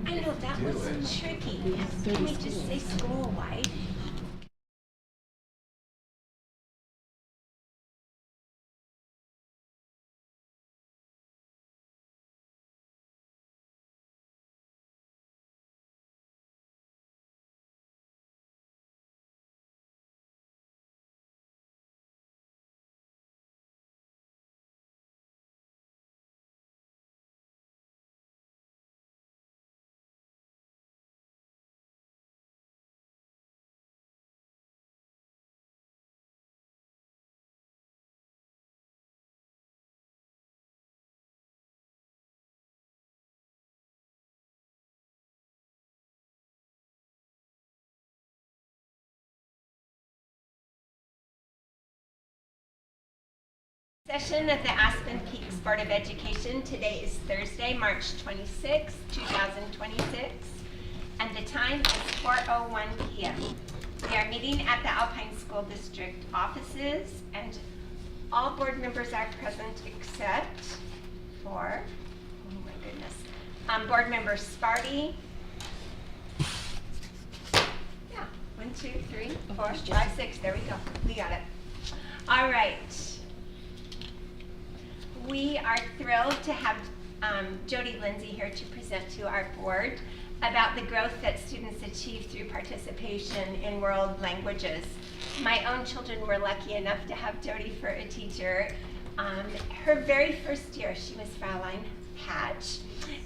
I know that was tricky. Can we just say school-wide? Session of the Aspen Peaks Board of Education. Today is Thursday, March 26, 2026, and the time is 4:01 p.m. We are meeting at the Alpine School District offices, and all board members are present except for, oh my goodness, board member Sparty. Yeah, 1, 2, 3, 4, 5, 6. There we go. We got it. All right. We are thrilled to have Jody Lindsay here to present to our board about the growth that students achieve through participation in world languages. My own children were lucky enough to have Jody for a teacher. Her very first year, she was Fraulein Hatch,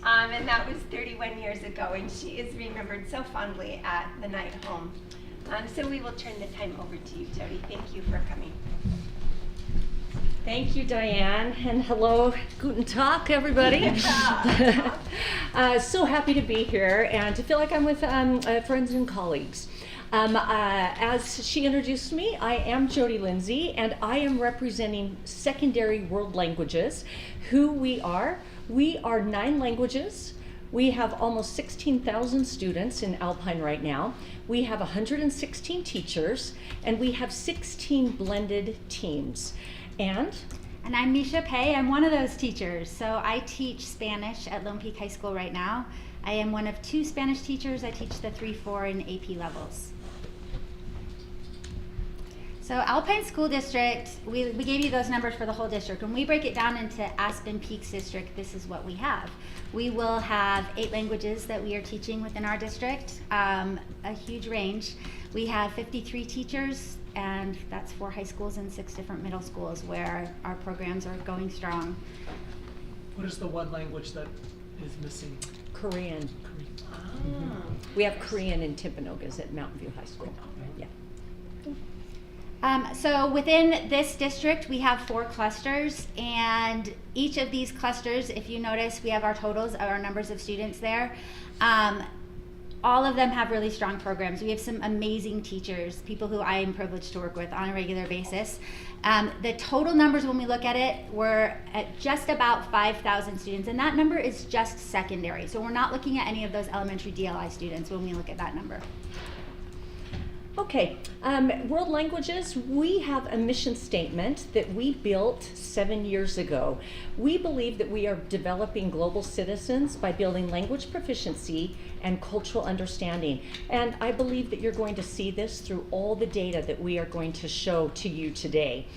and that was 31 years ago, and she is remembered so fondly at the night home. So we will turn the time over to you, Jody. Thank you for coming. Thank you, Diane, and hello, guten Tag, everybody. So happy to be here and to feel like I'm with friends and colleagues. As she introduced me, I am Jody Lindsay, and I am representing Secondary World Languages. Who we are 9 languages. We have almost 16,000 students in Alpine right now. We have 116 teachers, and we have 16 blended teams. And I'm Misha Pei. I'm one of those teachers. So I teach Spanish at Lone Peak High School right now. I am one of 2 Spanish teachers. I teach the 3, 4, and AP levels. So Alpine School District, we gave you those numbers for the whole district. When we break it down into Aspen Peaks District, this is what we have. We will have 8 languages that we are teaching within our district, a huge range. We have 53 teachers, and that's 4 high schools and 6 different middle schools where our programs are going strong. What is the one language that is missing? Korean. We have Korean in Timpanogos at Mountain View High School. Yeah. So within this district, we have 4 clusters, and each of these clusters, if you notice, we have our totals, our numbers of students there. All of them have really strong programs. We have some amazing teachers, people who I am privileged to work with on a regular basis. The total numbers when we look at it, we're at just about 5,000 students, and that number is just secondary. So we're not looking at any of those elementary DLI students when we look at that number. Okay, World Languages, we have a mission statement that we built 7 years ago. We believe that we are developing global citizens by building language proficiency and cultural understanding. And I believe that you're going to see this through all the data that we are going to show to you today.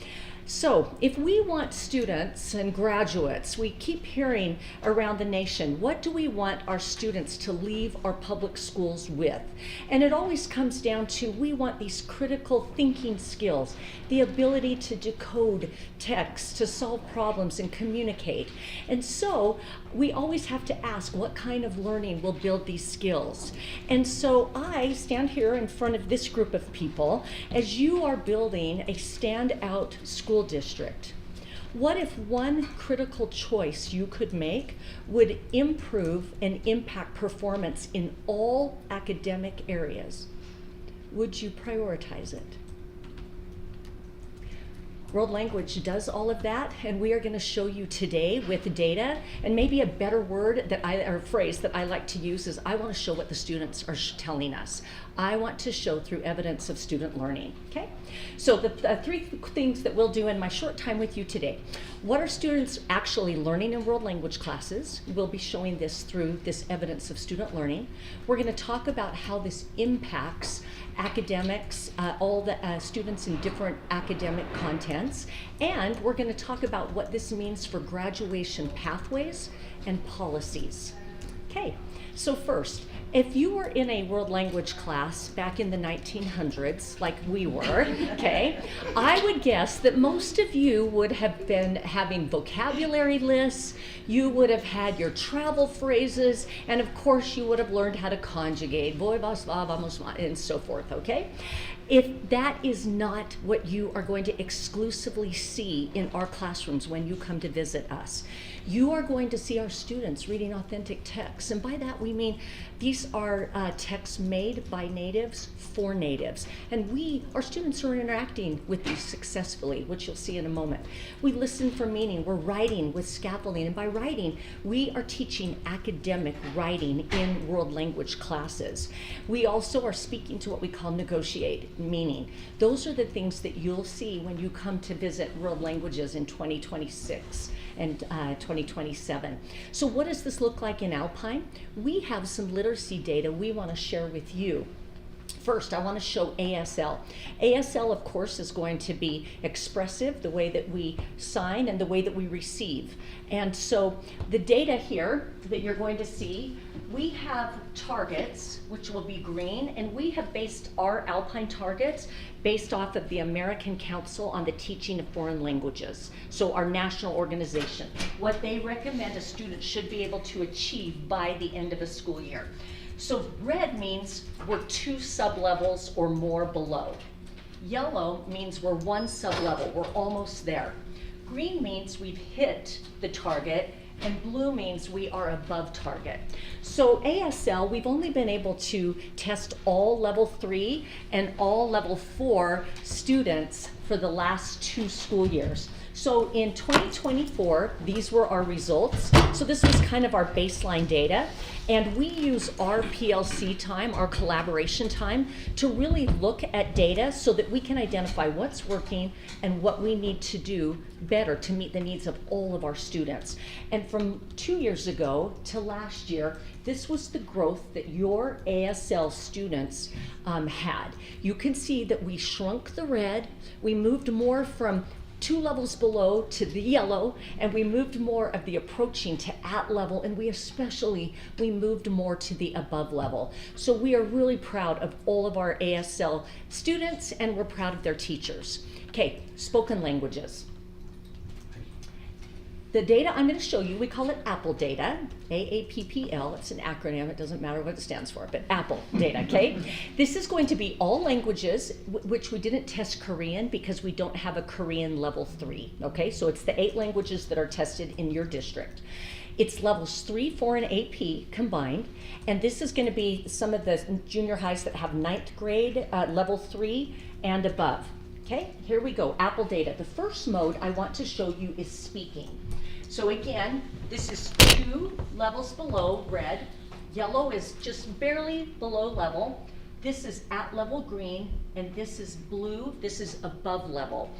So if we want students and graduates, we keep hearing around the nation, what do we want our students to leave our public schools with? And it always comes down to, we want these critical thinking skills, the ability to decode text, to solve problems and communicate. And so we always have to ask, what kind of learning will build these skills? And so I stand here in front of this group of people as you are building a standout school district. What if one critical choice you could make would improve and impact performance in all academic areas? Would you prioritize it? World Language does all of that, and we are going to show you today with data, and maybe a better word or phrase that I like to use is I want to show what the students are telling us. I want to show through evidence of student learning, okay? So the three things that we'll do in my short time with you today. What are students actually learning in world language classes? We'll be showing this through this evidence of student learning. We're going to talk about how this impacts academics, all the students in different academic contents, and we're going to talk about what this means for graduation pathways and policies. Okay, so first, if you were in a world language class back in the 1900s, like we were, okay, I would guess that most of you would have been having vocabulary lists, you would have had your travel phrases, and of course you would have learned how to conjugate, voy, vas, va, vamos, and so forth, okay? If that is not what you are going to exclusively see in our classrooms when you come to visit us, you are going to see our students reading authentic texts. And by that we mean these are texts made by natives for natives. And our students are interacting with these successfully, which you'll see in a moment. We listen for meaning, we're writing with scaffolding. And by writing, we are teaching academic writing in world language classes. We also are speaking to what we call negotiate, meaning. Those are the things that you'll see when you come to visit world languages in 2026 and 2027. So what does this look like in Alpine? We have some literacy data we want to share with you. First, I want to show ASL. ASL, of course, is going to be expressive, the way that we sign and the way that we receive. And so the data here that you're going to see, we have targets, which will be green, and we have based our Alpine targets based off of the American Council on the Teaching of Foreign Languages. So our national organization, what they recommend a student should be able to achieve by the end of a school year. So red means we're 2 sub-levels or more below. Yellow means we're 1 sub-level, we're almost there. Green means we've hit the target, and blue means we are above target. So ASL, we've only been able to test all level 3 and all level 4 students for the last 2 school years. So in 2024, these were our results. So this was kind of our baseline data. And we use our PLC time, our collaboration time, to really look at data so that we can identify what's working and what we need to do better to meet the needs of all of our students. And from 2 years ago to last year, this was the growth that your ASL students had. You can see that we shrunk the red, we moved more from 2 levels below to the yellow, and we moved more of the approaching to at level, and we moved more to the above level. So we are really proud of all of our ASL students, and we're proud of their teachers. Okay, spoken languages. The data I'm going to show you, we call it Apple data, AAPPL. It's an acronym, it doesn't matter what it stands for, but Apple data, okay? This is going to be all languages, which we didn't test Korean because we don't have a Korean level 3, okay? So it's the 8 languages that are tested in your district. It's levels 3, 4, and AP combined, and this is going to be some of the junior highs that have 9th grade, level 3 and above. Okay, here we go, Apple data. The first mode I want to show you is speaking. So again, this is 2 levels below red. Yellow is just barely below level. This is at level green, and this is blue. This is above level.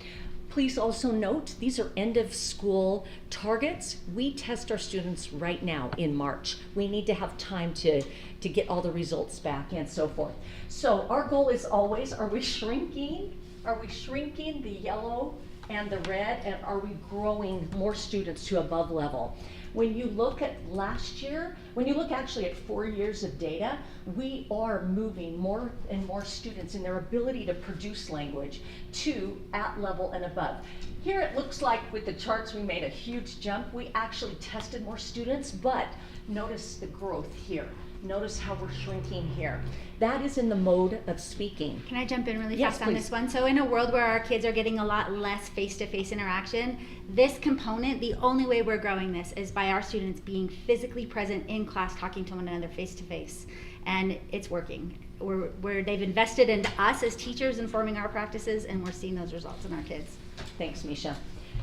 Please also note, these are end of school targets. We test our students right now in March. We need to have time to get all the results back and so forth. So our goal is always, are we shrinking? Are we shrinking the yellow and the red, and are we growing more students to above level? When you look at last year, when you look actually at 4 years of data, we are moving more and more students in their ability to produce language to at level and above. Here it looks like with the charts we made a huge jump. We actually tested more students, but notice the growth here. Notice how we're shrinking here. That is in the mode of speaking. Can I jump in really Yes, fast on please. this one? So in a world where our kids are getting a lot less face-to-face interaction, this component, the only way we're growing this is by our students being physically present in class, talking to one another face-to-face. And it's working. They've invested into us as teachers, informing our practices, and we're seeing those results in our kids. Thanks, Misha.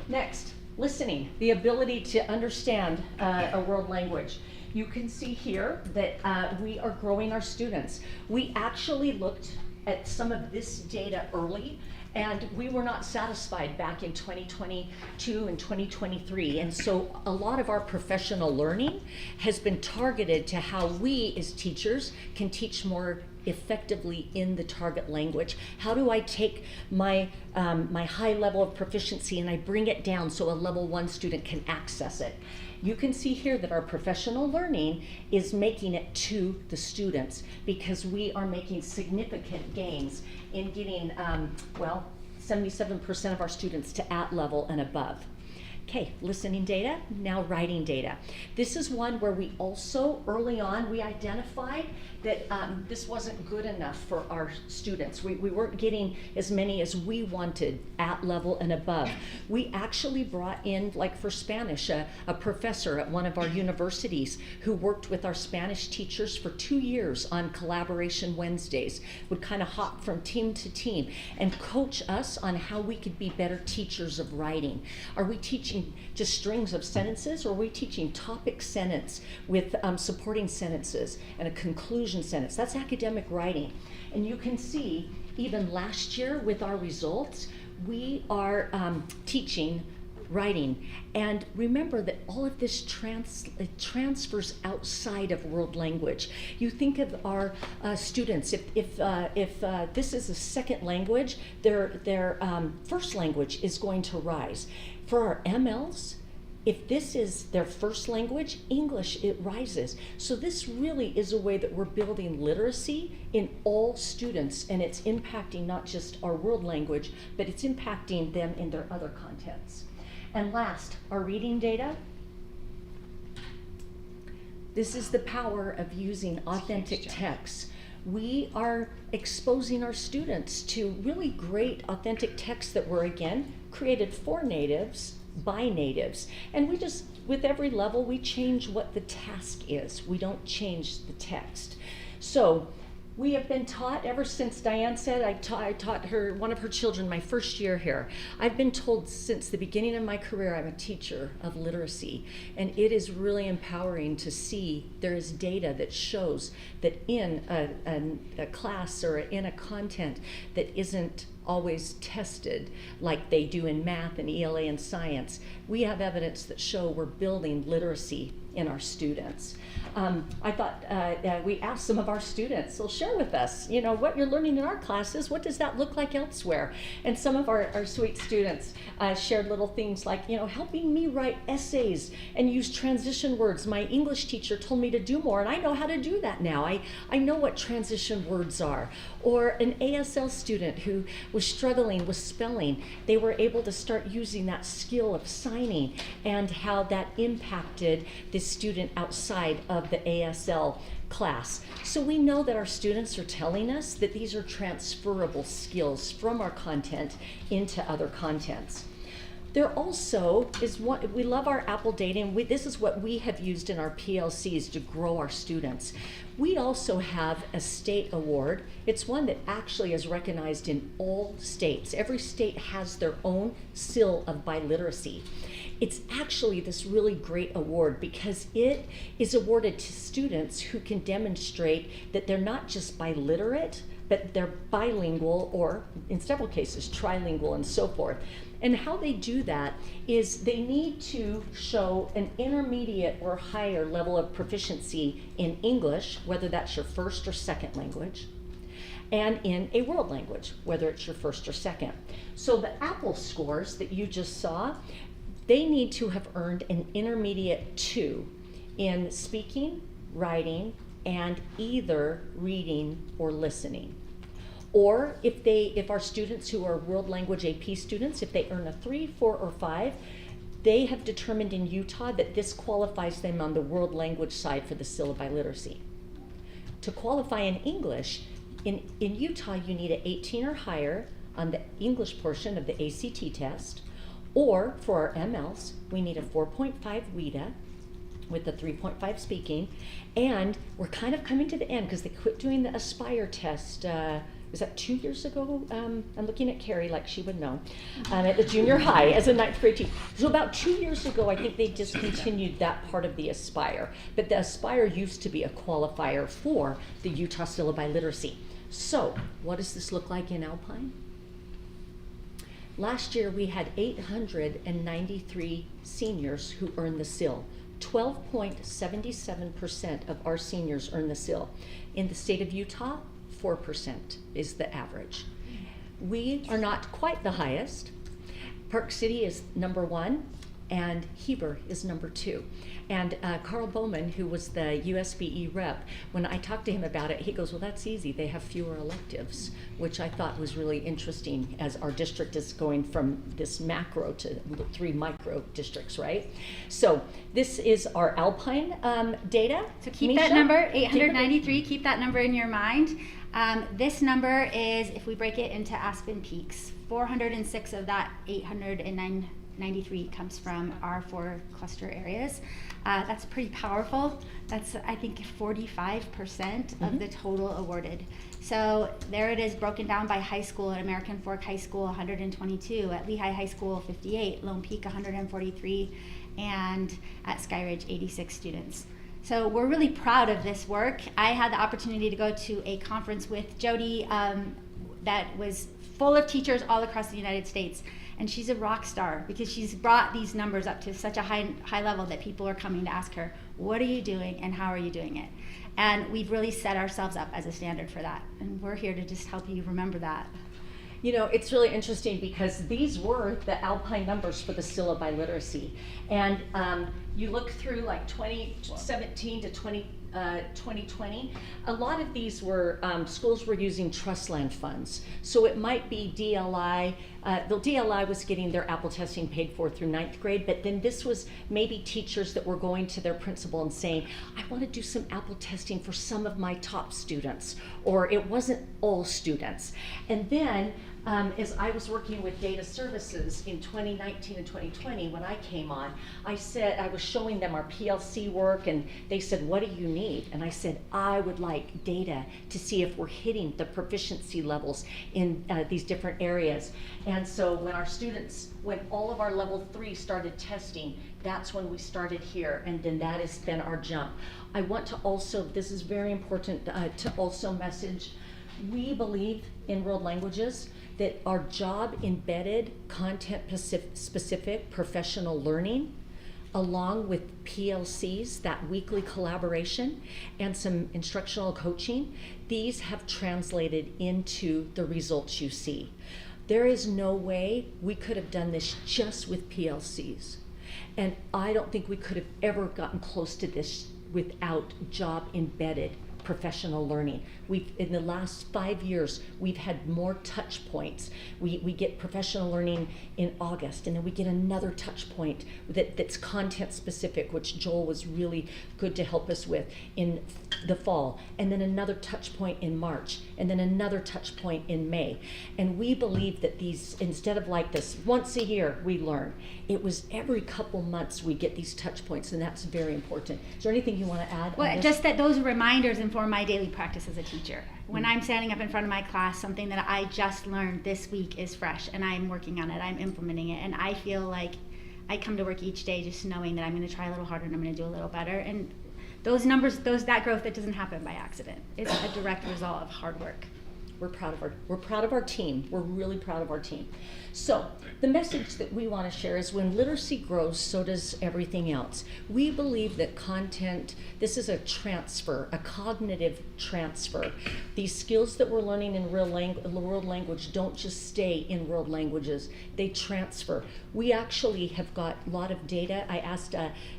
Next, listening, the ability to understand a world language. You can see here that we are growing our students. We actually looked at some of this data early, and we were not satisfied back in 2022 and 2023. And so a lot of our professional learning has been targeted to how we as teachers can teach more effectively in the target language. How do I take my my high level of proficiency and I bring it down so a level 1 student can access it? You can see here that our professional learning is making it to the students because we are making significant gains in getting, 77% of our students to at level and above. Okay, listening data, now writing data. This is one where we also, early on, we identified that this wasn't good enough for our students. We weren't getting as many as we wanted at level and above. We actually brought in, like for Spanish, a professor at one of our universities who worked with our Spanish teachers for 2 years on Collaboration Wednesdays, would kind of hop from team to team and coach us on how we could be better teachers of writing. Are we teaching just strings of sentences, or are we teaching topic sentence with supporting sentences and a conclusion sentence? That's academic writing. And you can see even last year with our results, we are teaching writing. And remember that all of this transfers outside of world language. You think of our students, if this is a second language, their first language is going to rise. For our MLs, if this is their first language, English, it rises. So this really is a way that we're building literacy in all students, and it's impacting not just our world language, but it's impacting them in their other contents. And last, our reading data. This is the power of using authentic texts. We are exposing our students to really great authentic texts that were, again, created for natives by natives. And we just, with every level, we change what the task is. We don't change the text. So we have been taught ever since Diane said, I taught her, one of her children, my first year here. I've been told since the beginning of my career I'm a teacher of literacy, and it is really empowering to see there is data that shows that in a class or in a content that isn't always tested like they do in math and ELA and science, we have evidence that show we're building literacy in our students. I thought we asked some of our students, so share with us, you know, what you're learning in our classes, what does that look like elsewhere? And some of our sweet students shared little things like, you know, helping me write essays and use transition words. My English teacher told me to do more, and I know how to do that now. I know what transition words are. Or an ASL student who was struggling with spelling, they were able to start using that skill of signing and how that impacted the student outside of the ASL class. So we know that our students are telling us that these are transferable skills from our content into other contents. There also is one, we love our Apple data, and this is what we have used in our PLCs to grow our students. We also have a state award. It's one that actually is recognized in all states. Every state has their own seal of biliteracy. It's actually this really great award because it is awarded to students who can demonstrate that they're not just biliterate, but they're bilingual, or in several cases trilingual and so forth. And how they do that is they need to show an intermediate or higher level of proficiency in English, whether that's your first or second language, and in a world language, whether it's your first or second. So the Apple scores that you just saw, they need to have earned an intermediate 2 in speaking, writing, and either reading or listening. Or if our students who are world language AP students, if they earn a 3, 4, or 5, they have determined in Utah that this qualifies them on the world language side for the seal of biliteracy. To qualify in English, in Utah you need an 18 or higher on the English portion of the ACT test, or for our MLs, we need a 4.5 WIDA with the 3.5 speaking, and we're kind of coming to the end because they quit doing the Aspire test was that 2 years ago? I'm looking at Carrie like she would know, at the junior high as a 9th grade teacher. So about 2 years ago, I think they discontinued that part of the Aspire. But the Aspire used to be a qualifier for the Utah Syllabi Literacy. So what does this look like in Alpine? Last year, we had 893 seniors who earned the SIL. 12.77% of our seniors earn the SIL. In the state of Utah, 4% is the average. We are not quite the highest. Park City is number 1, and Heber is number 2. And Carl Bowman, who was the USBE rep, when I talked to him about it, he goes, well, that's easy. They have fewer electives, which I thought was really interesting as our district is going from this macro to 3 micro districts, right? So this is our Alpine data. So keep Misha? that number, 893, keep that number in your mind. This number is, if we break it into Aspen peaks, 406 of that 893 comes from our 4 cluster areas. That's pretty powerful. That's, I think, 45% of the total awarded. So there it is, broken down by high school. At American Fork High School, 122. At Lehigh High School, 58. Lone Peak, 143. And at Skyridge, 86 students. So we're really proud of this work. I had the opportunity to go to a conference with Jody that was full of teachers all across the United States. And she's a rock star because she's brought these numbers up to such a high level that people are coming to ask her, what are you doing and how are you doing it? And we've really set ourselves up as a standard for that. And we're here to just help you remember that. You know, it's really interesting because these were the Alpine numbers for the syllabi literacy. And you look through like 2017 to 2020, a lot of these were, schools were using trust land funds. So it might be DLI, the DLI was getting their Apple testing paid for through 9th grade, but then this was maybe teachers that were going to their principal and saying, I want to do some Apple testing for some of my top students, or it wasn't all students. And then, as I was working with data services in 2019 and 2020, when I came on, I said, I was showing them our PLC work and they said, what do you need? And I said, I would like data to see if we're hitting the proficiency levels in these different areas. And so when our students, when all of our level 3 started testing, that's when we started here, and then that has been our jump. I want to also, this is very important to also message, we believe in world languages that our job embedded content specific professional learning along with PLCs, that weekly collaboration, and some instructional coaching, these have translated into the results you see. There is no way we could have done this just with PLCs. And I don't think we could have ever gotten close to this without job embedded professional learning. In the last 5 years, we've had more touch points. We get professional learning in August, and then we get another touch point that's content specific, which Joel was really good to help us with in the fall, and then another touch point in March, and then another touch point in May. And we believe that these, instead of like this, once a year we learn, it was every couple months we get these touch points, and that's very important. Is there anything you want to add? Well, just that those reminders inform my daily practice as a teacher. When I'm standing up in front of my class, something that I just learned this week is fresh, and I'm working on it, I'm implementing it, and I feel like I come to work each day just knowing that I'm going to try a little harder and I'm going to do a little better. And those numbers, that growth, that doesn't happen by accident. It's a direct result of hard work. We're proud of our team. We're really proud of our team. So the message that we want to share is when literacy grows, so does everything else. We believe that content, this is a transfer, a cognitive transfer. These skills that we're learning in world language don't just stay in world languages, they transfer. We actually have got a lot of data. I asked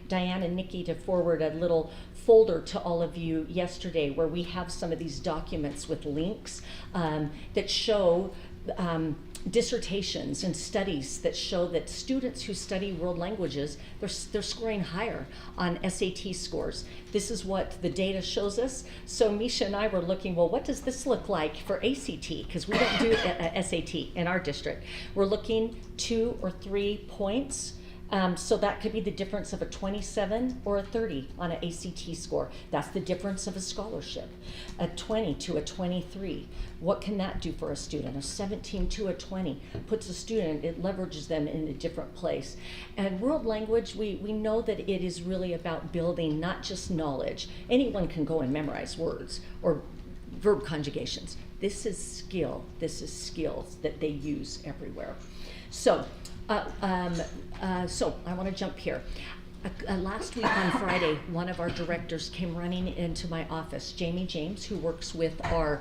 Diane and Nikki to forward a little folder to all of you yesterday where we have some of these documents with links that show dissertations and studies that show that students who study world languages, they're scoring higher on SAT scores. This is what the data shows us. So Misha and I were looking, well, what does this look like for ACT? Because we don't do SAT in our district. We're looking 2 or 3 points So that could be the difference of a 27 or a 30 on an ACT score. That's the difference of a scholarship. A 20 to a 23. What can that do for a student? A 17 to a 20 puts a student, it leverages them in a different place. And world language, we know that it is really about building not just knowledge. Anyone can go and memorize words or verb conjugations. This is skill. This is skills that they use everywhere. So I want to jump here. Last week on Friday, one of our directors came running into my office, Jamie James, who works with our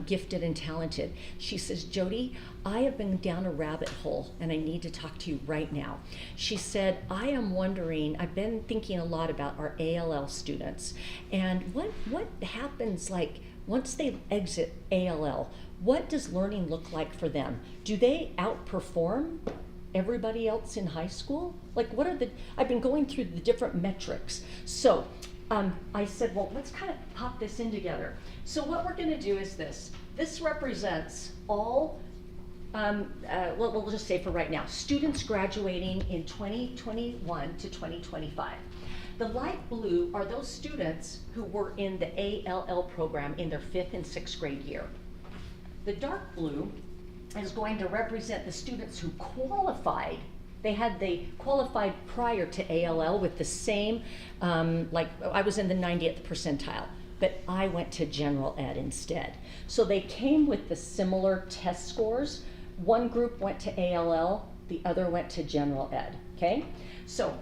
gifted and talented. She says, Jody, I have been down a rabbit hole and I need to talk to you right now. She said, I am wondering, I've been thinking a lot about our ALL students and what happens like once they exit ALL, what does learning look like for them? Do they outperform everybody else in high school? Like I've been going through the different metrics. So I said, well, let's kind of pop this in together. So what we're gonna do is this. This represents all, we'll just say for right now, students graduating in 2021 to 2025. The light blue are those students who were in the ALL program in their 5th and 6th grade year. The dark blue is going to represent the students who qualified. They qualified prior to ALL with the same, like I was in the 90th percentile, but I went to general ed instead. So they came with the similar test scores. One group went to ALL, the other went to general ed, okay? So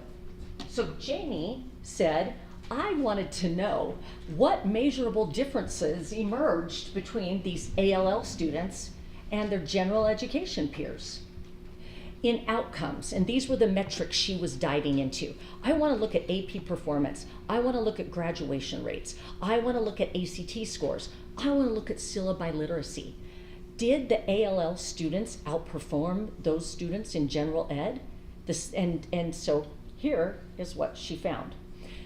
Jamie said, I wanted to know what measurable differences emerged between these ALL students and their general education peers in outcomes. And these were the metrics she was diving into. I want to look at AP performance. I want to look at graduation rates. I want to look at ACT scores. I want to look at syllabi literacy. Did the ALL students outperform those students in general ed? And so here is what she found.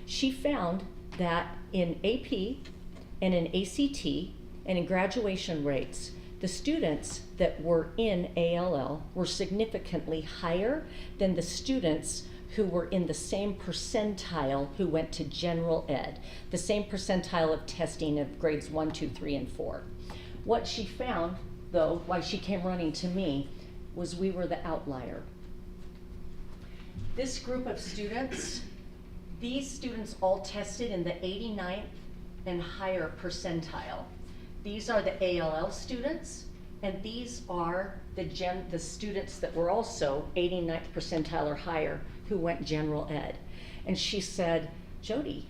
She found that in AP and in ACT and in graduation rates, the students that were in ALL were significantly higher than the students who were in the same percentile who went to general ed, the same percentile of testing of grades 1, 2, 3, and 4. What she found, though, why she came running to me, was we were the outlier. This group of students, these students all tested in the 89th and higher percentile. These are the ALL students, and these are the students that were also 89th percentile or higher who went general ed. And she said, Jody,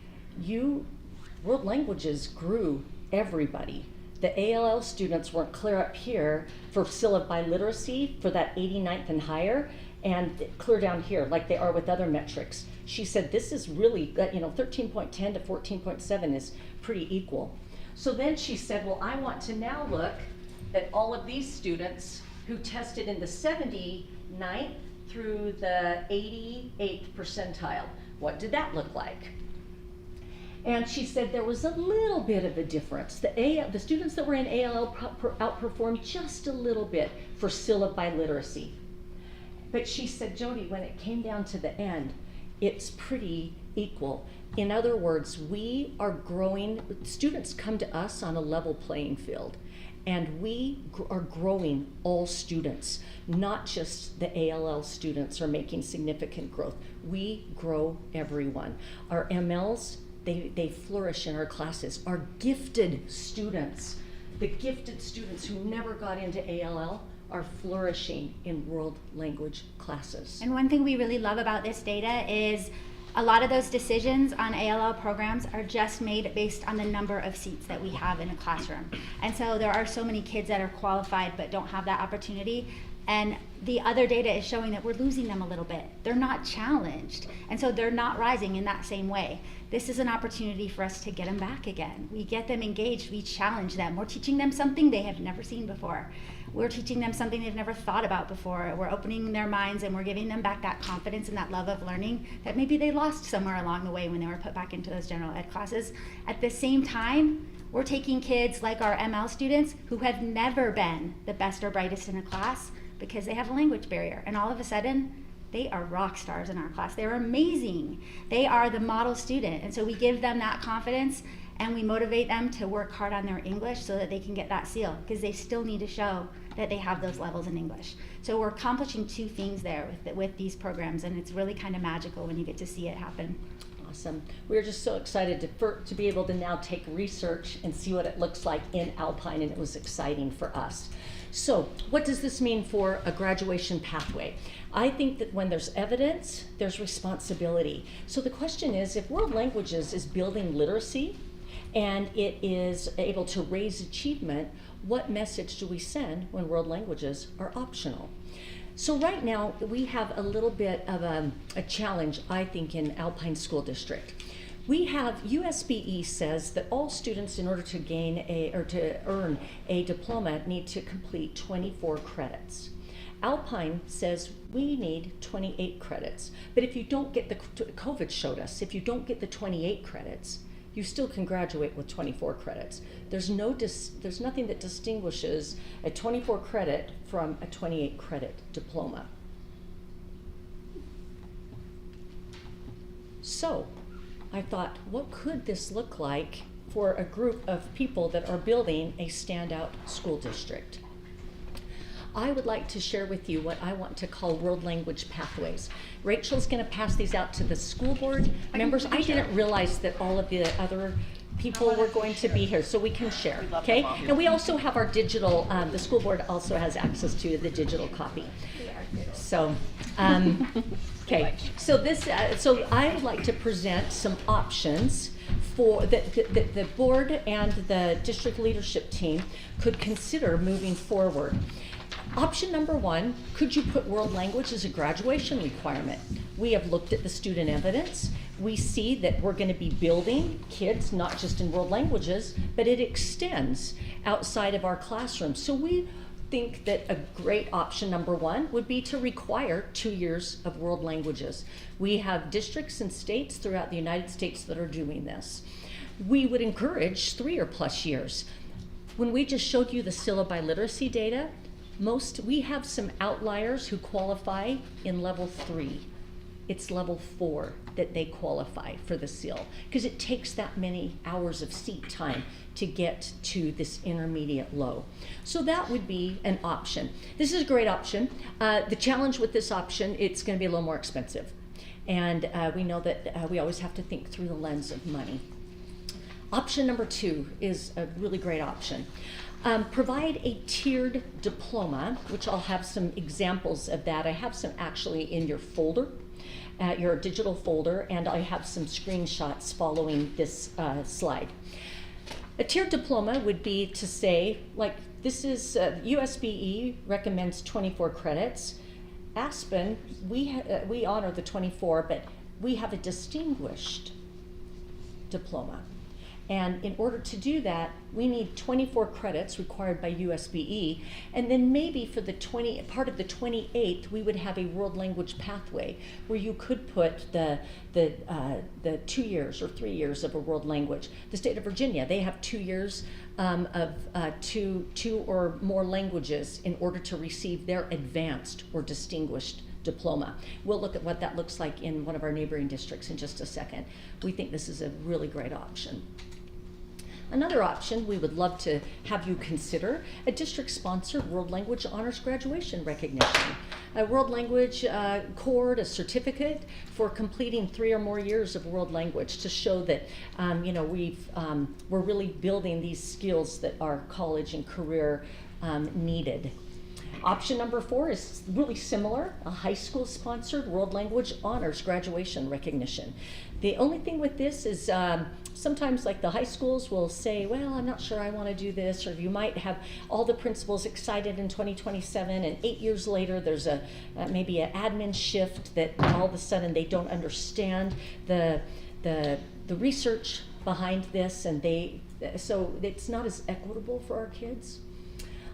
world languages grew everybody. The ALL students weren't clear up here for syllabi literacy for that 89th and higher, and clear down here like they are with other metrics. She said this is really, 13.10 to 14.7 is pretty equal. So then she said, well, I want to now look at all of these students who tested in the 79th through the 88th percentile. What did that look like? And she said there was a little bit of a difference. The students that were in ALL outperformed just a little bit for syllabi literacy. But she said, Jody, when it came down to the end, it's pretty equal. In other words, we are growing, students come to us on a level playing field, and we are growing all students, not just the ALL students are making significant growth. We grow everyone. Our MLs, they flourish in our classes. Our gifted students, the gifted students who never got into ALL, are flourishing in world language classes. And one thing we really love about this data is a lot of those decisions on ALL programs are just made based on the number of seats that we have in a classroom. And so there are so many kids that are qualified but don't have that opportunity. And the other data is showing that we're losing them a little bit. They're not challenged. And so they're not rising in that same way. This is an opportunity for us to get them back again. We get them engaged, we challenge them. We're teaching them something they have never seen before. We're teaching them something they've never thought about before. We're opening their minds and we're giving them back that confidence and that love of learning that maybe they lost somewhere along the way when they were put back into those general ed classes. At the same time, we're taking kids like our ML students who have never been the best or brightest in a class because they have a language barrier. And all of a sudden, they are rock stars in our class. They're amazing. They are the model student. And so we give them that confidence and we motivate them to work hard on their English so that they can get that seal, because they still need to show that they have those levels in English. So we're accomplishing two things there with these programs, and it's really kind of magical when you get to see it happen. Awesome. We're just so excited to be able to now take research and see what it looks like in Alpine, and it was exciting for us. So what does this mean for a graduation pathway? I think that when there's evidence, there's responsibility. So the question is, if World Languages is building literacy and it is able to raise achievement, what message do we send when World Languages are optional? So right now, we have a little bit of a challenge, I think, in Alpine School District. We have, USBE says that all students, in order to to earn a diploma, need to complete 24 credits. Alpine says we need 28 credits. But if you don't get COVID showed us, if you don't get the 28 credits, you still can graduate with 24 credits. There's nothing that distinguishes a 24 credit from a 28 credit diploma. So I thought, what could this look like for a group of people that are building a standout school district? I would like to share with you what I want to call World Language Pathways. Rachel's going to pass these out to the school board members. I didn't realize that all of the other people were going to be here, so we can share, okay? And we also have our digital, the school board also has access to the digital copy. So, okay, so so I would like to present some options for the board and the district leadership team could consider moving forward. Option number one, could you put world language as a graduation requirement? We have looked at the student evidence. We see that we're going to be building kids, not just in world languages, but it extends outside of our classroom. So we think that a great option number one would be to require 2 years of world languages. We have districts and states throughout the United States that are doing this. We would encourage 3 or plus years. When we just showed you the syllabi literacy data, we have some outliers who qualify in level 3. It's level 4 that they qualify for the seal, because it takes that many hours of seat time to get to this intermediate low. So that would be an option. This is a great option. The challenge with this option, it's going to be a little more expensive. And we know that we always have to think through the lens of money. Option number 2 is a really great option. Provide a tiered diploma, which I'll have some examples of that. I have some actually in your folder, your digital folder, and I have some screenshots following this slide. A tiered diploma would be to say, like, this is USBE recommends 24 credits. Aspen, we honor the 24, but we have a distinguished diploma. And in order to do that, we need 24 credits required by USBE, and then maybe for the part of the 28th, we would have a world language pathway where you could put the 2 years or 3 years of a world language. The state of Virginia, they have 2 years of two or more languages in order to receive their advanced or distinguished diploma. We'll look at what that looks like in one of our neighboring districts in just a second. We think this is a really great option. Another option we would love to have you consider, a district-sponsored World Language Honors Graduation Recognition. A World Language Cord, a certificate for completing 3 or more years of World Language to show that we're really building these skills that our college and career needed. Option number 4 is really similar, a high school sponsored World Language Honors Graduation Recognition. The only thing with this is sometimes like the high schools will say, well, I'm not sure I want to do this, or you might have all the principals excited in 2027 and 8 years later there's maybe an admin shift that all of a sudden they don't understand the research behind this, and so it's not as equitable for our kids.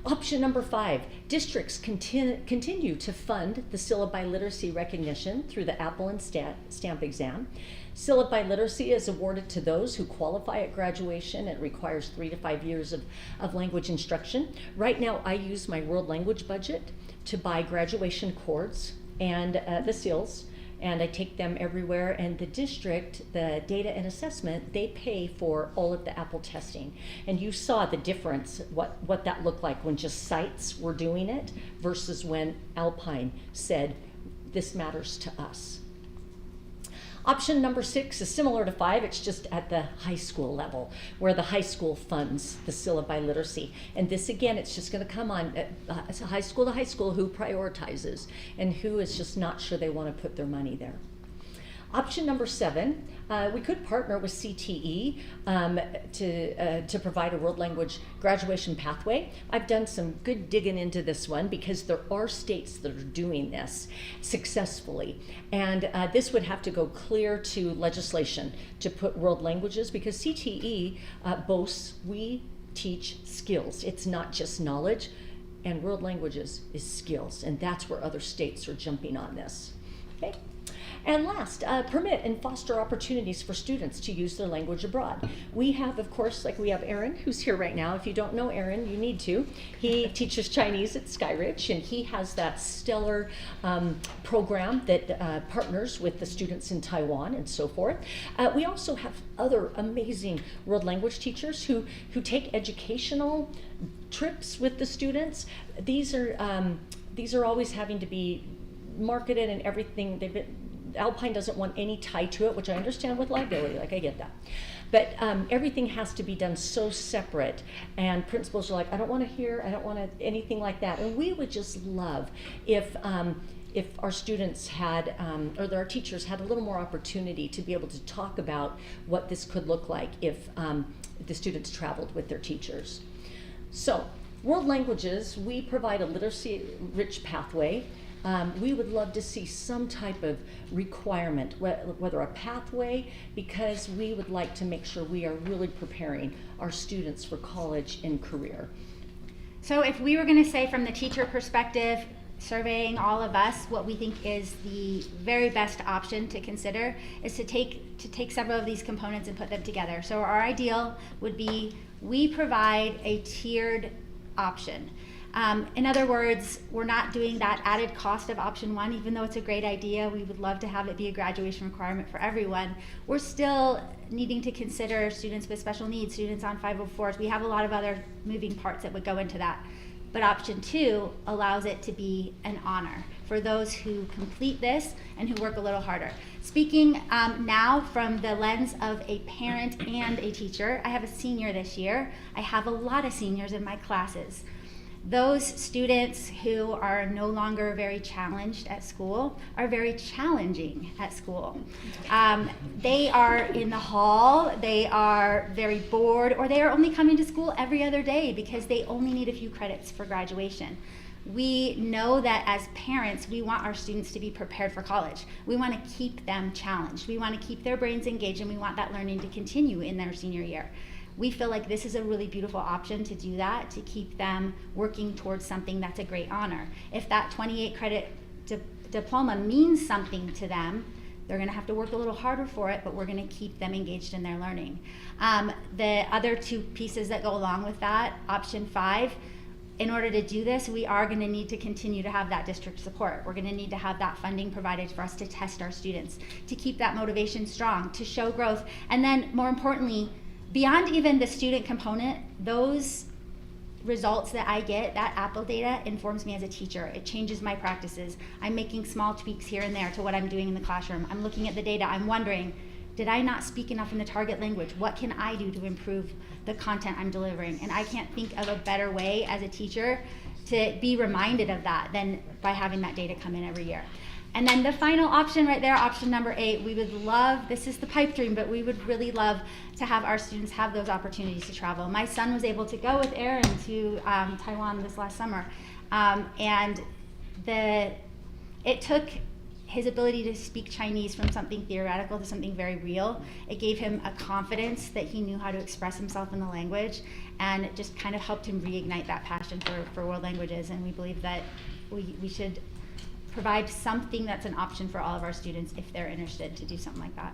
Option number 5, districts continue to fund the syllabi literacy recognition through the Apple and Stamp exam. Syllabi literacy is awarded to those who qualify at graduation. It requires 3 to 5 years of language instruction. Right now, I use my world language budget to buy graduation cords and the SEALs, and I take them everywhere. And the district, the data and assessment, they pay for all of the Apple testing. And you saw the difference, what that looked like when just sites were doing it versus when Alpine said, this matters to us. Option number 6 is similar to 5, it's just at the high school level, where the high school funds the syllabi literacy. And this again, it's just gonna come on high school to high school who prioritizes and who is just not sure they wanna put their money there. Option number 7, we could partner with CTE to provide a world language graduation pathway. I've done some good digging into this one because there are states that are doing this successfully. And this would have to go clear to legislation to put world languages, because CTE boasts we teach skills. It's not just knowledge, and world languages is skills. And that's where other states are jumping on this. Okay. And last, permit and foster opportunities for students to use their language abroad. We have, of course, like we have Aaron, who's here right now. If you don't know Aaron, you need to. He teaches Chinese at Skyridge, and he has that stellar program that partners with the students in Taiwan and so forth. We also have other amazing world language teachers who take educational trips with the students. These are always having to be marketed and everything. Alpine doesn't want any tie to it, which I understand with liability, like I get that. But everything has to be done so separate, and principals are like, I don't want to hear, I don't want to, anything like that. And we would just love if our students had, or our teachers had a little more opportunity to be able to talk about what this could look like if the students traveled with their teachers. So, world languages, we provide a literacy-rich pathway. We would love to see some type of requirement, whether a pathway, because we would like to make sure we are really preparing our students for college and career. So if we were going to say from the teacher perspective, surveying all of us, what we think is the very best option to consider is to take several of these components and put them together. So our ideal would be we provide a tiered option. In other words, we're not doing that added cost of option 1, even though it's a great idea. We would love to have it be a graduation requirement for everyone. We're still needing to consider students with special needs, students on 504s. We have a lot of other moving parts that would go into that. But option 2 allows it to be an honor for those who complete this and who work a little harder. Speaking now from the lens of a parent and a teacher, I have a senior this year. I have a lot of seniors in my classes. Those students who are no longer very challenged at school are very challenging at school. They are in the hall, they are very bored, or they are only coming to school every other day because they only need a few credits for graduation. We know that as parents, we want our students to be prepared for college. We want to keep them challenged. We want to keep their brains engaged, and we want that learning to continue in their senior year. We feel like this is a really beautiful option to do that, to keep them working towards something that's a great honor. If that 28 credit diploma means something to them, they're going to have to work a little harder for it, but we're going to keep them engaged in their learning. The other 2 pieces that go along with that, option 5, in order to do this, we are going to need to continue to have that district support. We're going to need to have that funding provided for us to test our students, to keep that motivation strong, to show growth, and then more importantly, beyond even the student component, those results that I get, that Apple data informs me as a teacher. It changes my practices. I'm making small tweaks here and there to what I'm doing in the classroom. I'm looking at the data. I'm wondering, did I not speak enough in the target language? What can I do to improve the content I'm delivering? And I can't think of a better way as a teacher to be reminded of that than by having that data come in every year. And then the final option right there, option number 8, we would love, this is the pipe dream, but we would really love to have our students have those opportunities to travel. My son was able to go with Aaron to Taiwan this last summer. And it took his ability to speak Chinese from something theoretical to something very real. It gave him a confidence that he knew how to express himself in the language, and it just kind of helped him reignite that passion for world languages. And we believe that we should provide something that's an option for all of our students if they're interested to do something like that.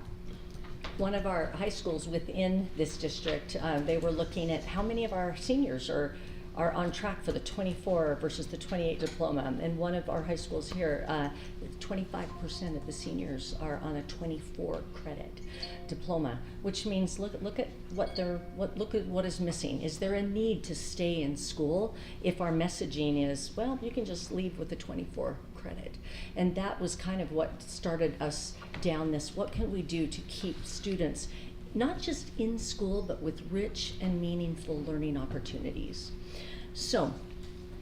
One of our high schools within this district, they were looking at how many of our seniors are are on track for the 24 versus the 28 diploma. In one of our high schools here, 25% of the seniors are on a 24 credit diploma, which means look at what is missing. Is there a need to stay in school if our messaging is, well, you can just leave with the 24 credit? And that was kind of what started us down this, what can we do to keep students not just in school, but with rich and meaningful learning opportunities. So,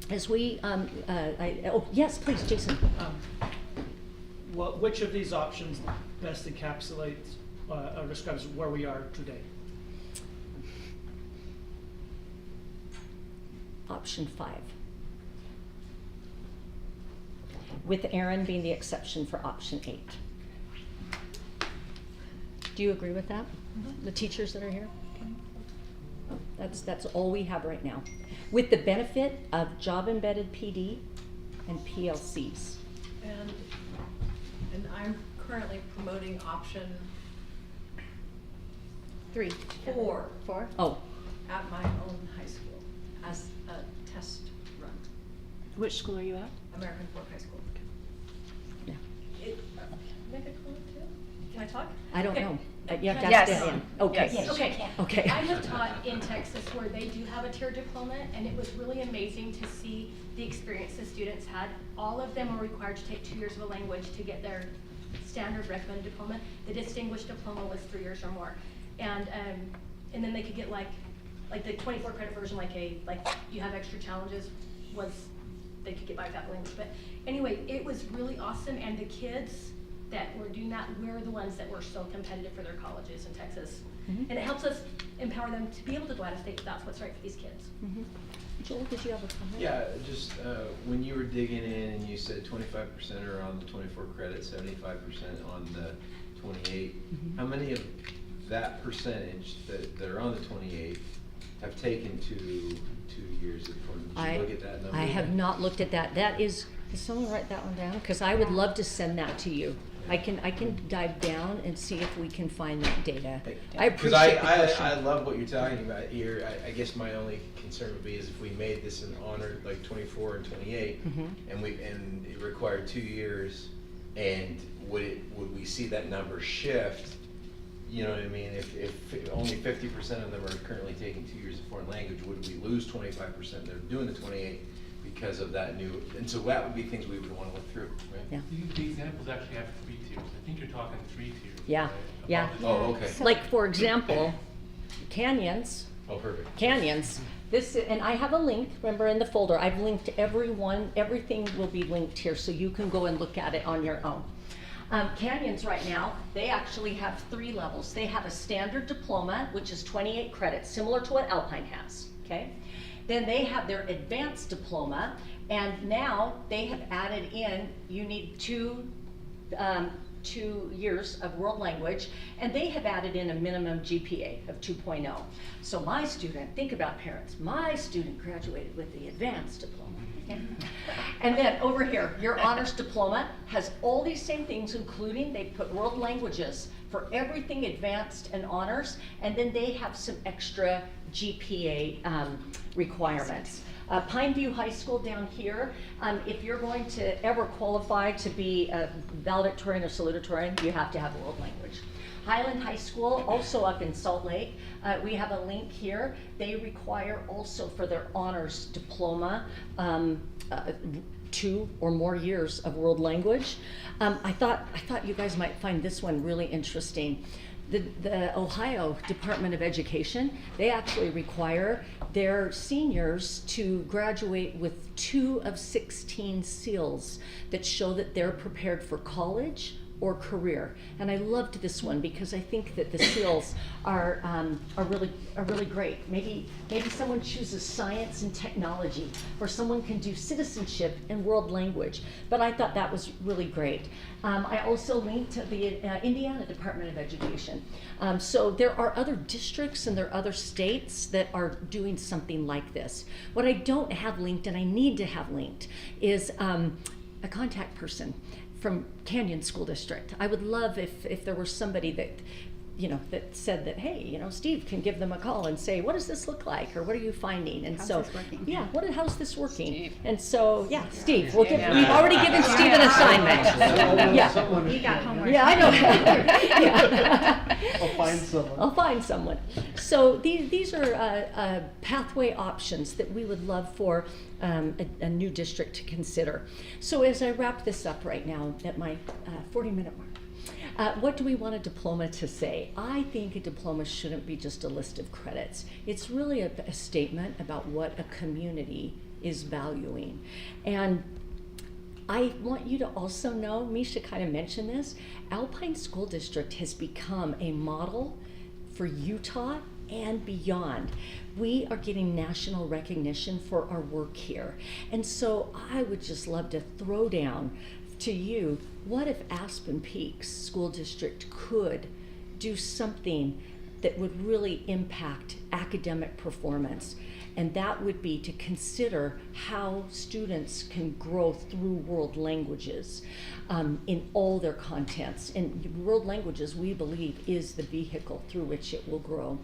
as we, yes, please, Jason. Which of these options best encapsulates or describes where we are today? Option 5. With Aaron being the exception for option 8. Do you agree with that? Mm-hmm. The teachers that are here? Okay. That's all we have right now. With the benefit of job-embedded PD and PLCs. And I'm currently promoting option 3. 4 Oh, at my own high school as a test run, Which school are you at? American Fork High School. yeah. Make a comment too? Can I talk? I don't Okay. know. You have to Yes. ask Dan. Okay. Yes. Okay. Okay. I have taught in Texas where they do have a tiered diploma, and it was really amazing to see the experience the students had. All of them were required to take 2 years of a language to get their standard recommended diploma. The distinguished diploma was 3 years or more. And then they could get like the 24 credit version, like you have extra challenges, was they could get by without language. But anyway, it was really awesome, and the kids that were doing that were the ones that were so competitive for their colleges in Texas. Mhm. And it helps us empower them to be able to go out of state if that's what's right for these kids. Mm-hmm. Joel, did you have a comment? Yeah, just when you were digging in and you said 25% are on the 24 credit, 75% on the 28, Mhm. how many of that percentage that are on the 28 have taken 2 years of deployment? Did you look at that number? I have not looked at that. That is, can someone write that one down? Because I would love to send that to you. I can dive down and see if we can find that data. I Because appreciate the question. I love what you're talking about here. I guess my only concern would be is if we made this an honored like 24 and 28, Mhm. and it required 2 years, and would we see that number shift? You know what I mean? If only 50% of them are currently taking 2 years of foreign language, would we lose 25% that are doing the 28 because of that new? And so that would be things we would want to look through, right? Yeah. The examples actually have 3 tiers. I think you're talking 3 tiers. Yeah, right? yeah. Above the- Oh, okay. Like, for example, Canyons, Oh, perfect. this, and I have a link, remember in the folder, I've linked everything will be linked here, so you can go and look at it on your own. Canyons right now, they actually have 3 levels. They have a standard diploma, which is 28 credits, similar to what Alpine has, okay? Then they have their advanced diploma, and now they have added in, you need 2 years of world language, and they have added in a minimum GPA of 2.0. So my student, think about parents, my student graduated with the advanced diploma. Okay? And then over here, your honors diploma has all these same things, including they put world languages for everything advanced and honors, and then they have some extra GPA requirements. Pineview High School down here, if you're going to ever qualify to be a valedictorian or salutatorian, you have to have a world language. Highland High School, also up in Salt Lake, we have a link here. They require also for their honors diploma 2 or more years of world language. I thought you guys might find this one really interesting. The Ohio Department of Education, they actually require their seniors to graduate with 2 of 16 seals that show that they're prepared for college or career. And I loved this one because I think that the seals are really great. Maybe someone chooses science and technology, or someone can do citizenship and world language. But I thought that was really great. I also linked to the Indiana Department of Education. So there are other districts and there are other states that are doing something like this. What I don't have linked, and I need to have linked, is a contact person from Canyon School District. I would love if there were somebody that, that said that, hey, Steve can give them a call and say, what does this look like, or what are you finding? And How's so, this working? yeah, how's this working? Steve. And so, yeah, Steve, we've already given Steve an assignment. Yeah. You got homework. Yeah, I know. Yeah. I'll find someone. So these are pathway options that we would love for a new district to consider. So as I wrap this up right now at my 40-minute mark, what do we want a diploma to say? I think a diploma shouldn't be just a list of credits. It's really a statement about what a community is valuing. And I want you to also know, Misha kind of mentioned this, Alpine School District has become a model for Utah and beyond. We are getting national recognition for our work here. And so I would just love to throw down to you, what if Aspen Peaks School District could do something that would really impact academic performance? And that would be to consider how students can grow through world languages in all their contents. And world languages, we believe, is the vehicle through which it will grow.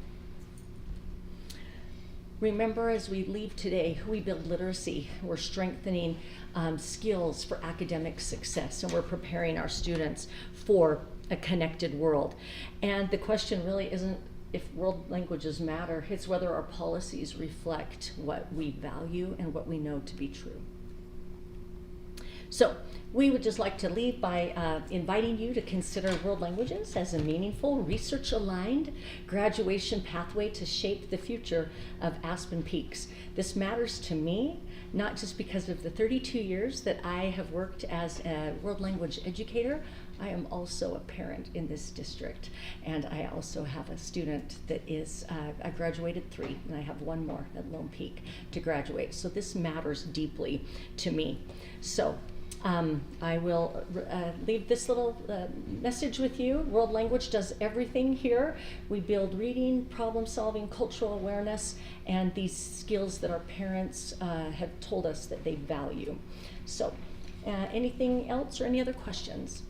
Remember, as we leave today, we build literacy. We're strengthening skills for academic success, and we're preparing our students for a connected world. And the question really isn't if world languages matter, it's whether our policies reflect what we value and what we know to be true. So we would just like to leave by inviting you to consider world languages as a meaningful, research-aligned graduation pathway to shape the future of Aspen Peaks. This matters to me, not just because of the 32 years that I have worked as a world language educator. I am also a parent in this district, and I also have a student that is, I graduated 3, and I have 1 more at Lone Peak to graduate. So this matters deeply to me. So I will leave this little message with you. World Language does everything here. We build reading, problem solving, cultural awareness, and these skills that our parents have told us that they value. So anything else or any other questions?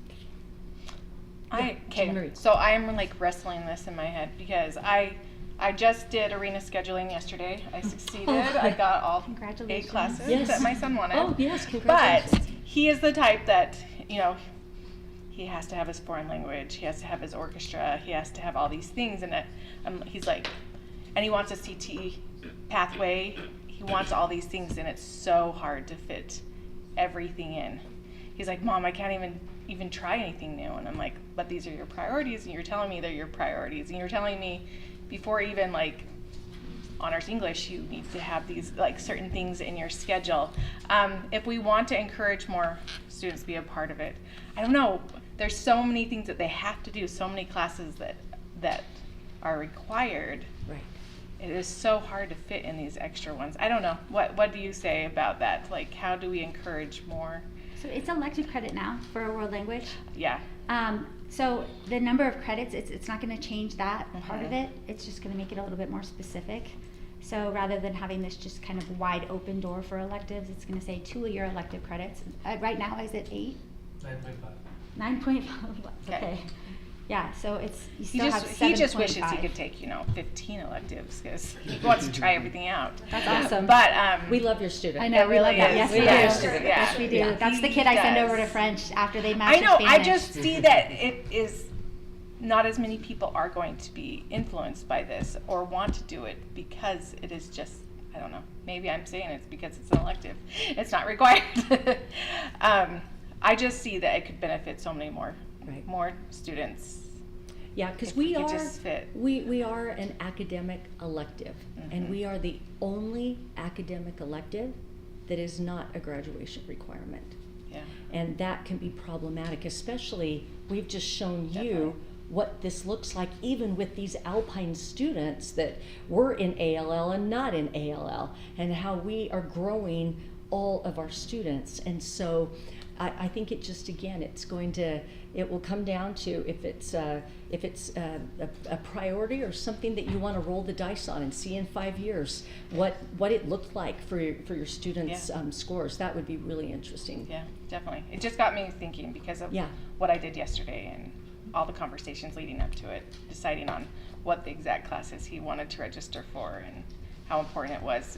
Okay, so I'm like wrestling this in my head because I just did arena scheduling yesterday. I succeeded. I got all 8 classes that my son wanted. Oh, yes, congratulations. But he is the type that, he has to have his foreign language, he has to have his orchestra, he has to have all these things, and he's like, and he wants a CT pathway, he wants all these things, and it's so hard to fit everything in. He's like, Mom, I can't even try anything new. And I'm like, but these are your priorities, and you're telling me they're your priorities, and you're telling me before even like honors English, you need to have these like certain things in your schedule. If we want to encourage more students to be a part of it, I don't know, there's so many things that they have to do, so many classes that are required. Right. It is so hard to fit in these extra ones. I don't know, what do you say about that? Like, how do we encourage more? So it's elective credit now for a world language. Yeah. So the number of credits, it's not going to change that part of Mhm. it. It's just going to make it a little bit more specific. So rather than having this just kind of wide open door for electives, it's going to say 2-year elective credits. Right now, is it 8? 9.5. 9.5. Okay. Yeah. So it's you still have 7.5. He just wishes he could take 15 electives because he wants to try everything out. That's awesome. But We love your student. I know, It we love really that. is. Yes, We we love do. your student, yeah. Yes, we do. Yeah. That's the He kid I send over to does. French after they I master know. Spanish. I just see that it is not as many people are going to be influenced by this or want to do it because it is just, I don't know. Maybe I'm saying it's because it's an elective. It's not required. I just see that it could benefit so many more students. Yeah, because If we could are just fit. we are an academic elective, and Mhm. we are the only academic elective that is not a graduation requirement. Yeah. And that can be problematic, especially we've just shown Definitely. you what this looks like even with these Alpine students that were in ALL and not in ALL, and how we are growing all of our students. And so I think it just, again, it will come down to if it's a priority or something that you want to roll the dice on and see in 5 years what it looked like for your students' scores. That would be really interesting. Yeah, definitely. It just got me thinking because of Yeah. what I did yesterday, and all the conversations leading up to it, deciding on what the exact classes he wanted to register for and how important it was.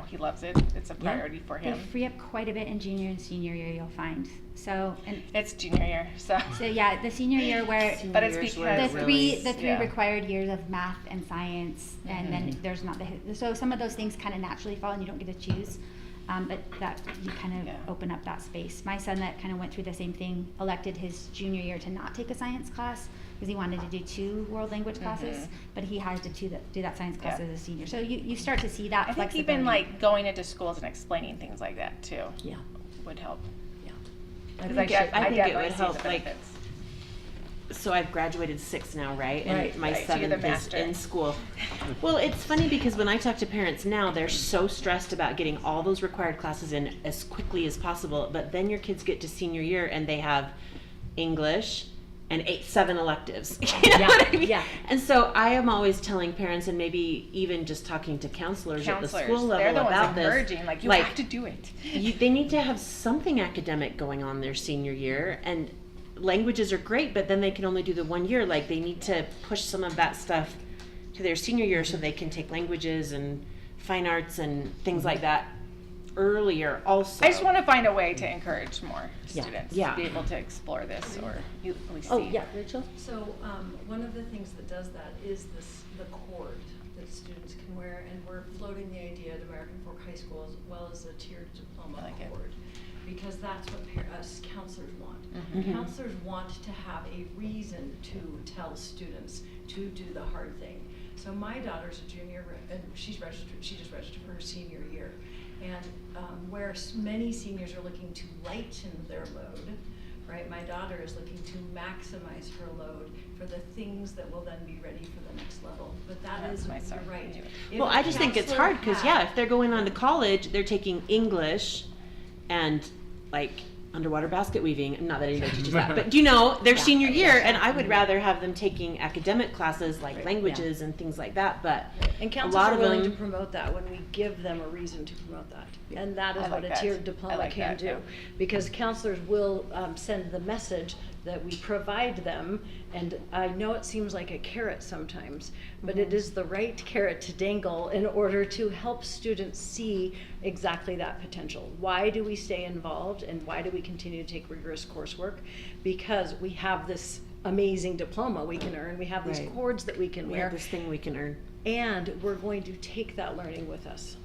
He loves it. It's a priority for They him. free up quite a bit in junior and senior year, you'll find. So, and It's junior year, so yeah, the senior year where but it's Years because where the it three really- the three yeah. required years of math and science, and then there's not so some of those things kind of naturally fall and you don't get to choose, but that you kind of Yeah. open up that space. My son that kind of went through the same thing elected his junior year to not take a science class because he wanted to do 2 world language classes, but he had to do that science class Yeah. as a senior. So you start to see that I think flexibility. even like going into schools and explaining things like that too Yeah. would help. Yeah. Because I get I think it definitely would see help, the like, benefits. So I've graduated 6 now, right? And Right, my right. So you're the 7th is master. in school. Well, it's funny because when I talk to parents now, they're so stressed about getting all those required classes in as quickly as possible. But then your kids get to senior year and they have English and 7 electives. You know Yeah, what I mean? yeah. And so I am always telling parents, and maybe even just talking to counselors at the school level they're the ones about this. encouraging, like, you have to do it. They need to have something academic going on their senior year, and languages are great, but then they can only do the 1 year. Like, they need to push some of that stuff to their senior year so they can take languages and fine arts and things like that earlier also. I just want to find a way to encourage more Yeah. students Yeah. to be able to explore this or at least see. Oh, yeah, Rachel? So, one of the things that does that is the cord that students can wear, and we're floating the idea at American Fork High School as well as a tiered diploma I like it. cord. Because that's what us counselors want. Mm-hmm. Counselors want to have a reason to tell students to do the hard thing. So my daughter's a junior, and she just registered for her senior year. And where many seniors are looking to lighten their load, right? My daughter is looking to maximize her load for the things that will then be ready for the next level. But That's my son. you're right. Well, I just think it's hard because, if they're going on to college, they're taking English and like underwater basket weaving. Not that anybody teaches that, but their senior year, and I would rather have them taking academic classes like languages and things like that. But And a counselors lot are of willing them, to promote that when we give them a reason to promote that. And that is I what like a that. tiered I diploma like can that, do. yeah. Because counselors will send the message that we provide them, and I know it seems like a carrot sometimes, but it is the right carrot to dangle in order to help students see exactly that potential. Why do we stay involved, and why do we continue to take rigorous coursework? Because we have this amazing diploma we can earn, we have these Right. cords that we can we wear, have this thing we can earn. and we're going to take that learning with us.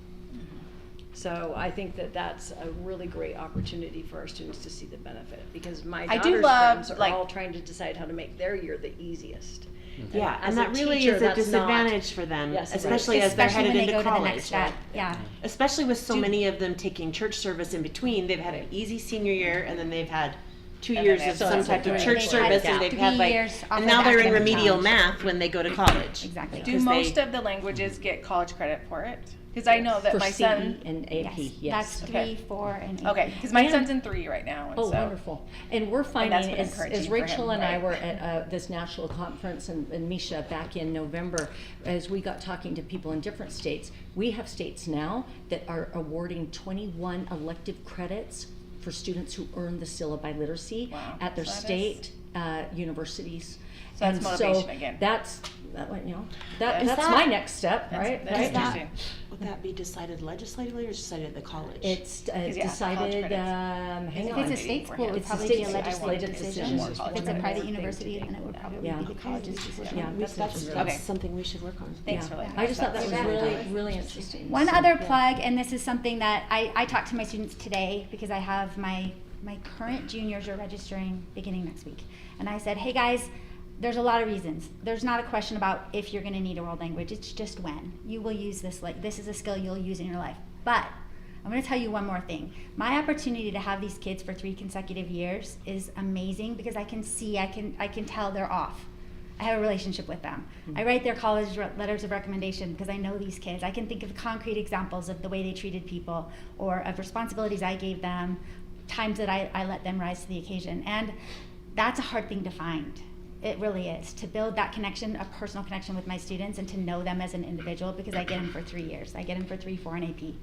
So I think that that's a really great opportunity for our students to see the benefit, because my I do daughter's love, friends are like- all trying to decide how to make their year the easiest. Yeah, as and a that really teacher, is a that's not- disadvantage for them, Yes, right. especially as they're Especially headed when they into go college. to the next step. right? Yeah. Especially with so many of them taking church service in between, they've had an easy senior year, and then they've had 2 And then years they of have some to type of do church it. service, They've and had they've had 3 like, years off and of now they're in academic remedial challenge. math when they go to college. Exactly. Do 'Cause most they- of the languages get college credit for it? Because I know that For my CE son. and AP, yes. That's Okay. 3, 4, and 8. Okay, because my And- son's in 3 right now, and Oh, so. wonderful. And we're finding, that's been as encouraging for Rachel him, and I right? were at this national conference and Misha back in November, as we got talking to people in different states, we have states now that are awarding 21 elective credits for students who earn the syllabi literacy Wow. at their So that state universities. So that's And motivation again. That's, Is that's that- my next step, That's- right? that's Right? interesting. Would that be decided legislatively or decided at the college? It's Because, yeah, college decided, credits. hang If on. it's a state school, it would It's a probably be a state legislative legislative decision. decision. If it's a private university, then it would probably Yeah. be the college's decision. Yeah, that's interesting. That's Okay. something we should work on. Thanks Yeah. for letting I us just know. thought that was Yeah. really, really interesting. One So, other yeah. plug, and this is something that I talked to my students today because I have my current juniors are registering beginning next week. And I said, hey guys, there's a lot of reasons. There's not a question about if you're going to need a world language. It's just when. You will use this, like this is a skill you'll use in your life. But I'm going to tell you one more thing. My opportunity to have these kids for 3 consecutive years is amazing because I can see, I can tell they're off. I have a relationship with them. I write their college letters of recommendation because I know these kids. I can think of concrete examples of the way they treated people or of responsibilities I gave them, times that I let them rise to the occasion. And that's a hard thing to find. It really is, to build that connection, a personal connection with my students and to know them as an individual because I get them for 3 years. I get them for 3, 4, and AP.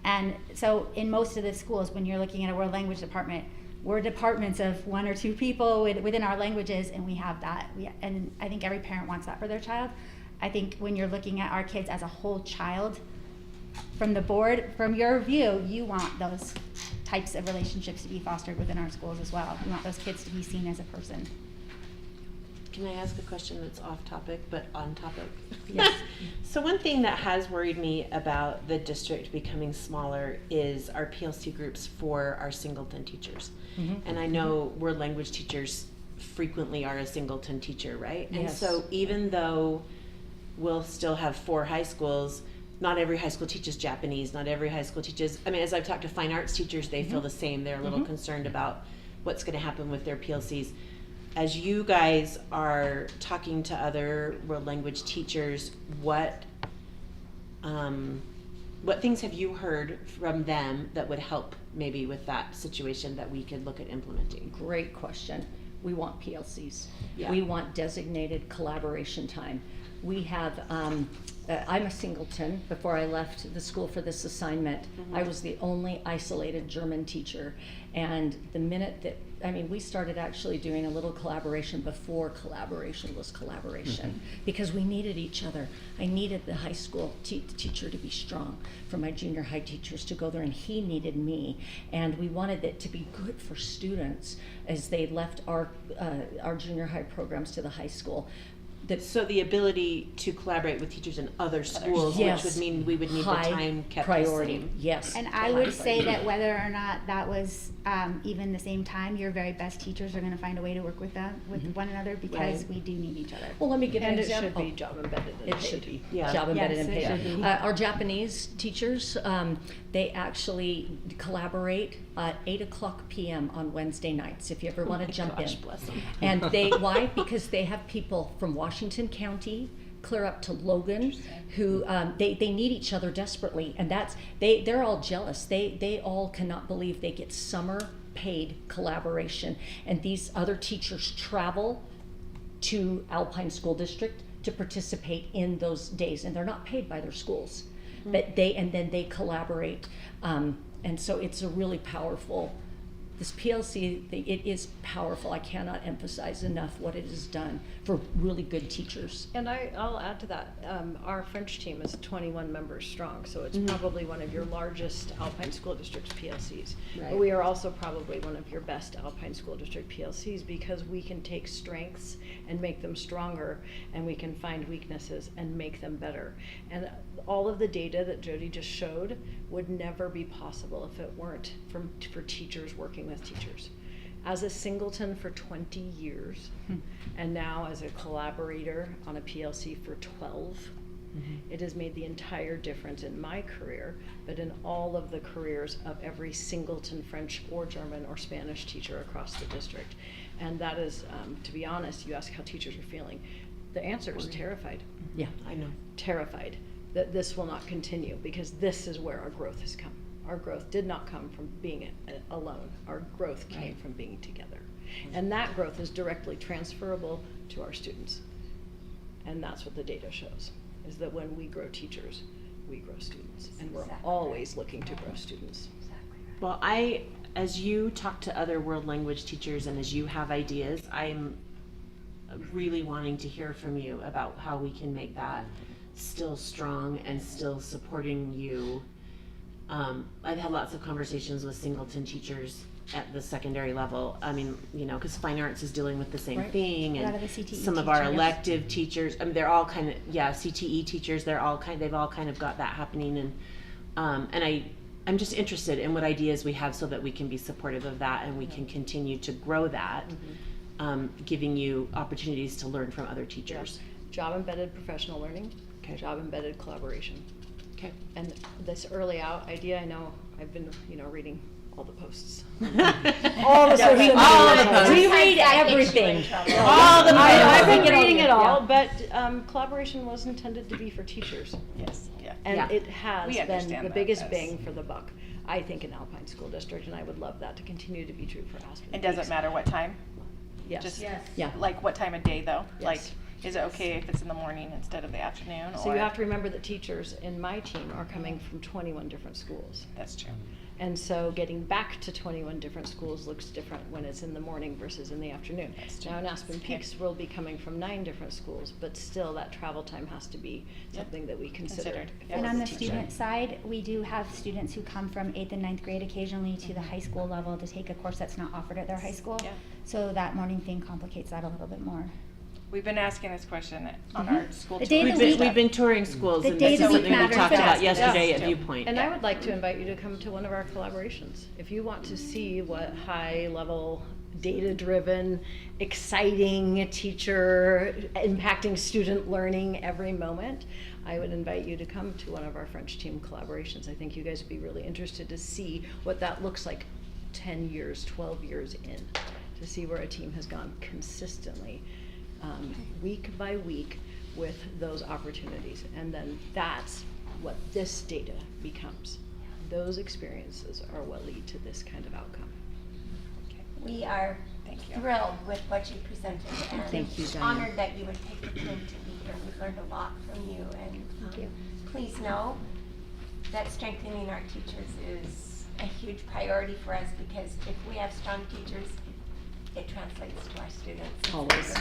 And so in most of the schools, when you're looking at a world language department, we're departments of 1 or 2 people within our languages, and we have that. And I think every parent wants that for their child. I think when you're looking at our kids as a whole child, from the board, from your view, you want those types of relationships to be fostered within our schools as well. You want those kids to be seen as a person. Can I ask a question that's off topic but on topic? Yes. So one thing that has worried me about the district becoming smaller is our PLC groups for our singleton teachers. And I know we're language teachers frequently are a singleton teacher, right? And Yes. so even though we'll still have 4 high schools, not every high school teaches Japanese, not every high school teaches, I mean, as I've talked to fine arts teachers, they feel the same. They're a little concerned about what's going to happen with their PLCs. As you guys are talking to other world language teachers, what things have you heard from them that would help maybe with that situation that we could look at implementing? Great question. We want PLCs. Yeah. We want designated collaboration time. We have, I'm a singleton. Before I left the school for this assignment, I was the only isolated German teacher. And the minute that, I mean, we started actually doing a little collaboration before collaboration was collaboration, because we needed each other. I needed the high school teacher to be strong, for my junior high teachers to go there, and he needed me. And we wanted it to be good for students as they left our junior high programs to the high school. So the ability to collaborate with teachers in other schools, Yes. which would mean we would need the High time kept priority. the same. Yes. And I would say that whether or not that was even the same time, your very best teachers are going to find a way to work with one another, because Right. we do need each other. Well, let me give And an it should example. be job embedded and It paid. should be Yeah. job embedded Yes, and it paid. should be. Our Japanese teachers, they actually collaborate at 8:00 p.m. on Wednesday nights, if you ever want to jump Gosh, in. bless them. And why? Because they have people from Washington County clear up to Logan who they need each other desperately, and they're all jealous. They all cannot believe they get summer paid collaboration, and these other teachers travel to Alpine School District to participate in those days, and they're not paid by their schools, but they collaborate, and so it's a really powerful. This PLC, it is powerful. I cannot emphasize enough what it has done for really good teachers. And I'll add to that, our French team is 21 members strong, so it's probably one of your largest Alpine School District's PLCs. Right. But we are also probably one of your best Alpine School District PLCs, because we can take strengths and make them stronger, and we can find weaknesses and make them better. And all of the data that Jody just showed would never be possible if it weren't for teachers working with teachers. As a singleton for 20 years, and now as a collaborator on a PLC for 12, it has made the entire difference in my career, but in all of the careers of every singleton French or German or Spanish teacher across the district. And that is, to be honest, you ask how teachers are feeling. The answer is terrified. Yeah. I know. Terrified that this will not continue, because this is where our growth has come. Our growth did not come from being alone. Our growth came from being together. And that growth is directly transferable to our students. And that's what the data shows, is that when we grow teachers, we grow students. And we're always looking to grow students. Well, as you talk to other world language teachers and as you have ideas, I'm really wanting to hear from you about how we can make that still strong and still supporting you. I've had lots of conversations with singleton teachers at the secondary level. I mean, because fine arts is dealing with the same Right. thing, A lot and of the CTE some of our teachers. elective teachers. I mean, they're all kind of CTE teachers. They've all kind of got that happening, and I'm just interested in what ideas we have so that we can be supportive of that and we can continue to grow that, giving you opportunities to learn from other teachers. Job embedded professional learning, job embedded collaboration. Okay. And this early out idea, I know I've been, reading all the posts. All the social media. all the posts. We read everything. All the I've been We get all reading the- it all, yeah. but collaboration was intended to be for teachers. Yes, yeah. And Yeah. it has We been understand the that, biggest yes. bang for the buck, I think, in Alpine School District, and I would love that to continue to be true for Aspen. It doesn't matter what time? Yes. Just Yes. Yeah. like what time of day though? Yes. Like is it okay if it's in the morning instead of the afternoon? So or you have to remember that teachers in my team are coming from 21 different schools. That's true. And so getting back to 21 different schools looks different when it's in the morning versus in the afternoon. Now in Aspen Peaks, we'll be coming from 9 different schools, but still that travel time has to be something that we consider. Considered, yeah. And on the teacher. student side, we do have students who come from 8th and 9th grade occasionally to the high school level to take a course that's not offered at their high school. Yeah. So that morning thing complicates that a little bit more. We've been asking this question on our school The day tour. of the week- We've been touring schools, The and day this of is the week something we matters talked for about us. yesterday Yeah. at Viewpoint. And I would like to invite you to come to one of our collaborations. If you want to see what high-level, data-driven, exciting teacher impacting student learning every moment, I would invite you to come to one of our French team collaborations. I think you guys would be really interested to see what that looks like 10 years, 12 years in, to see where a team has gone consistently, week by week, with those opportunities. And then that's what this data becomes. Those experiences are what lead to this kind of outcome. We are Thank you. thrilled with what you presented and Thank you, Diane. honored that you would take the time to be here. We've learned a lot from you, and Thank you. please know that strengthening our teachers is a huge priority for us, because if we have strong teachers, it translates to our students. Always.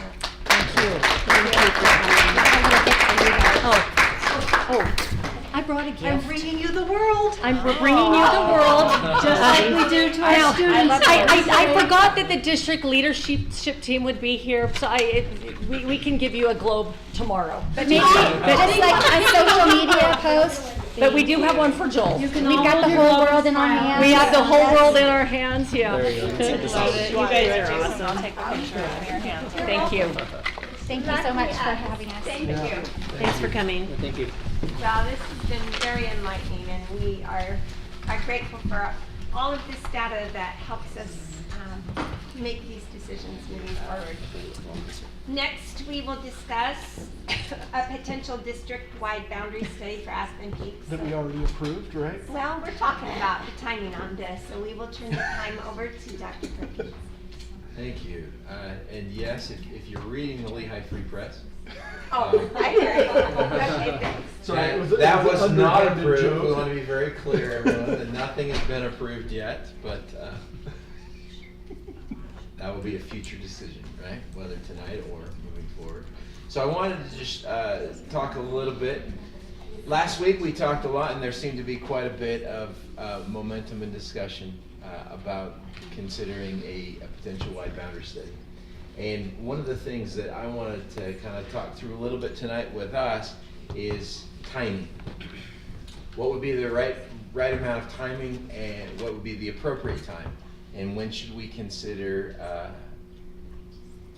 I brought a gift. I'm bringing you the world. We're bringing you the world. Just like we do to our students. I forgot that the district leadership team would be here, so we can give you a globe tomorrow. But maybe just like a social media post. But we do have one for Joel. We've got the whole world in our hands. We have the whole world in our hands, yeah. You guys are awesome. I'll take a picture of your hands. Thank you. Thank you so much for having us. Thank you. Thanks for coming. Thank you. Well, this has been very enlightening, and we are grateful for all of this data that helps us make these decisions moving forward. Next, we will discuss a potential district-wide boundary study for Aspen Peaks. That we already approved, right? Well, we're talking about the timing on this, so we will turn the time over to Dr. Perkins. Thank you. And yes, if you're reading the Lehigh Free Press, Oh, I hear you. Okay, thanks. So that was not underhanded approved. joke. We want to be very clear, everyone, that nothing has been approved yet, but that will be a future decision, right? Whether tonight or moving forward. So I wanted to just talk a little bit. Last week we talked a lot, and there seemed to be quite a bit of momentum and discussion about considering a potential wide boundary study. And one of the things that I wanted to kind of talk through a little bit tonight with us is timing. What would be the right amount of timing, and what would be the appropriate time? And when should we consider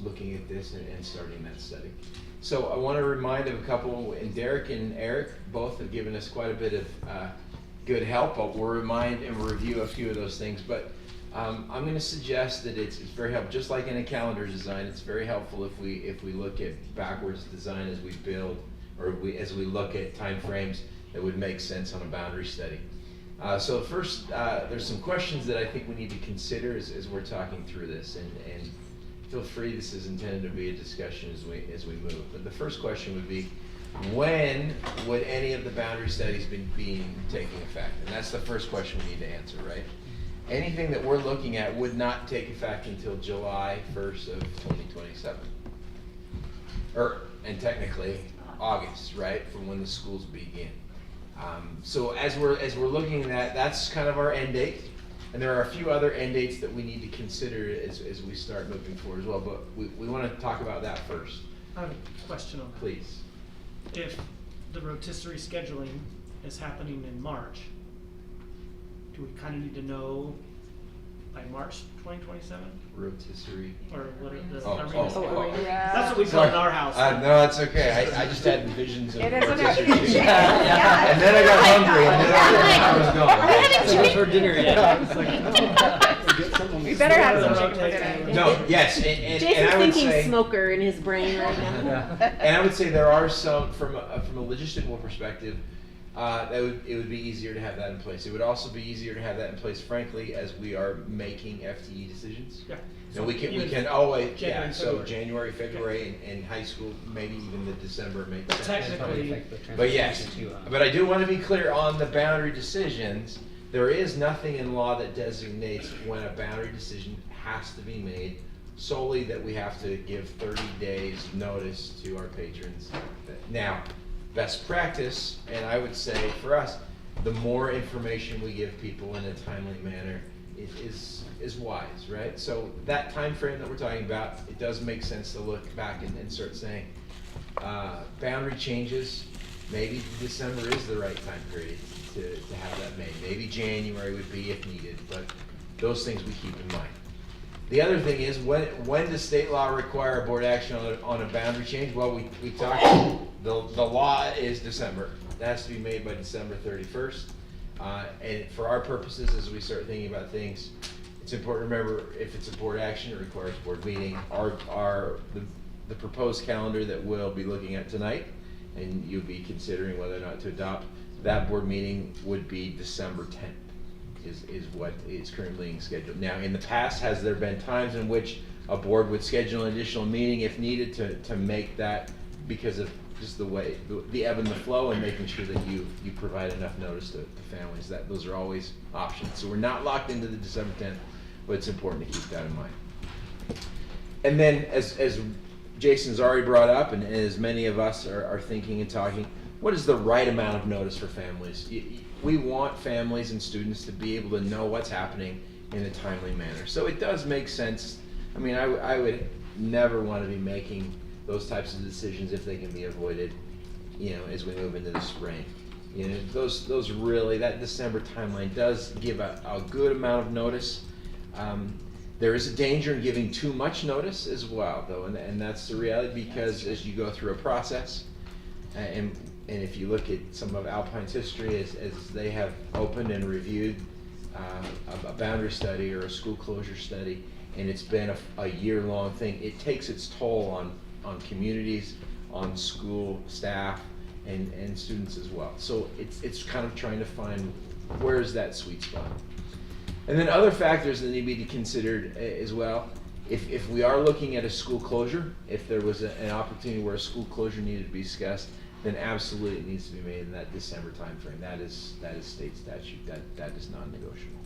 looking at this and starting that study? So I want to remind of a couple, and Derek and Eric both have given us quite a bit of good help. We'll remind and review a few of those things, but I'm going to suggest that it's very helpful. Just like in a calendar design, it's very helpful if we look at backwards design as we build, or as we look at time frames that would make sense on a boundary study. So first, there's some questions that I think we need to consider as we're talking through this, and feel free. This is intended to be a discussion as we move. But the first question would be, when would any of the boundary studies be taking effect? And that's the first question we need to answer, right? Anything that we're looking at would not take effect until July 1st of 2027. And technically August, right, from when the schools begin. So as we're looking at that, that's kind of our end date. And there are a few other end dates that we need to consider as we start moving forward as well. But we want to talk about that first. I have a question on that. Please. If the rotisserie scheduling is happening in March, do we kind of need to know by March 2027? Rotisserie. Or what are the Oh, arena oh, scheduling? oh. That's what we call it in our house. No, that's okay. I just had visions of It is an rotisserie idea. chicken. Yeah. And then I got hungry, and then I was going. Are we having chicken for dinner yet? We better have some chicken for dinner. No, yes, and Jason's I would thinking say, smoker in his brain right now. and I would say there are some, from a logistical perspective, it would be easier to have that in place. It would also be easier to have that in place, frankly, as we are making FTE decisions. Yeah. And we even can always, January, yeah, so February. January, February, and high school, maybe even the December makes But sense. technically, But yes, but I do want to be clear on the boundary decisions. There is nothing in law that designates when a boundary decision has to be made, solely that we have to give 30 days notice to our patrons. Now, best practice, and I would say for us, the more information we give people in a timely manner is wise, right? So that time frame that we're talking about, it does make sense to look back and start saying, boundary changes, maybe December is the right time period to have that made. Maybe January would be if needed, but those things we keep in mind. The other thing is, when does state law require board action on a boundary change? Well, we talked, the law is December. It has to be made by December 31st. And for our purposes, as we start thinking about things, it's important to remember, if it's a board action, it requires board meeting. The proposed calendar that we'll be looking at tonight, and you'll be considering whether or not to adopt, that board meeting would be December 10th, is what is currently being scheduled. Now, in the past, has there been times in which a board would schedule an additional meeting if needed to make that, because of just the way, the ebb and the flow, and making sure that you provide enough notice to families, that those are always options. So we're not locked into the December 10th, but it's important to keep that in mind. And then, as Jason's already brought up, and as many of us are thinking and talking, what is the right amount of notice for families? We want families and students to be able to know what's happening in a timely manner. So it does make sense. I mean, I would never want to be making those types of decisions if they can be avoided, as we move into the spring. Those really, that December timeline does give a good amount of notice. There is a danger in giving too much notice as well, though, and that's the reality, because as you go through a process, and if you look at some of Alpine's history, as they have opened and reviewed a boundary study or a school closure study, and it's been a year-long thing, it takes its toll on communities, on school staff, and students as well. So it's kind of trying to find where's that sweet spot. And then other factors that need to be considered as well. If we are looking at a school closure, if there was an opportunity where a school closure needed to be discussed, then absolutely it needs to be made in that December timeframe. That is state statute. That is non-negotiable.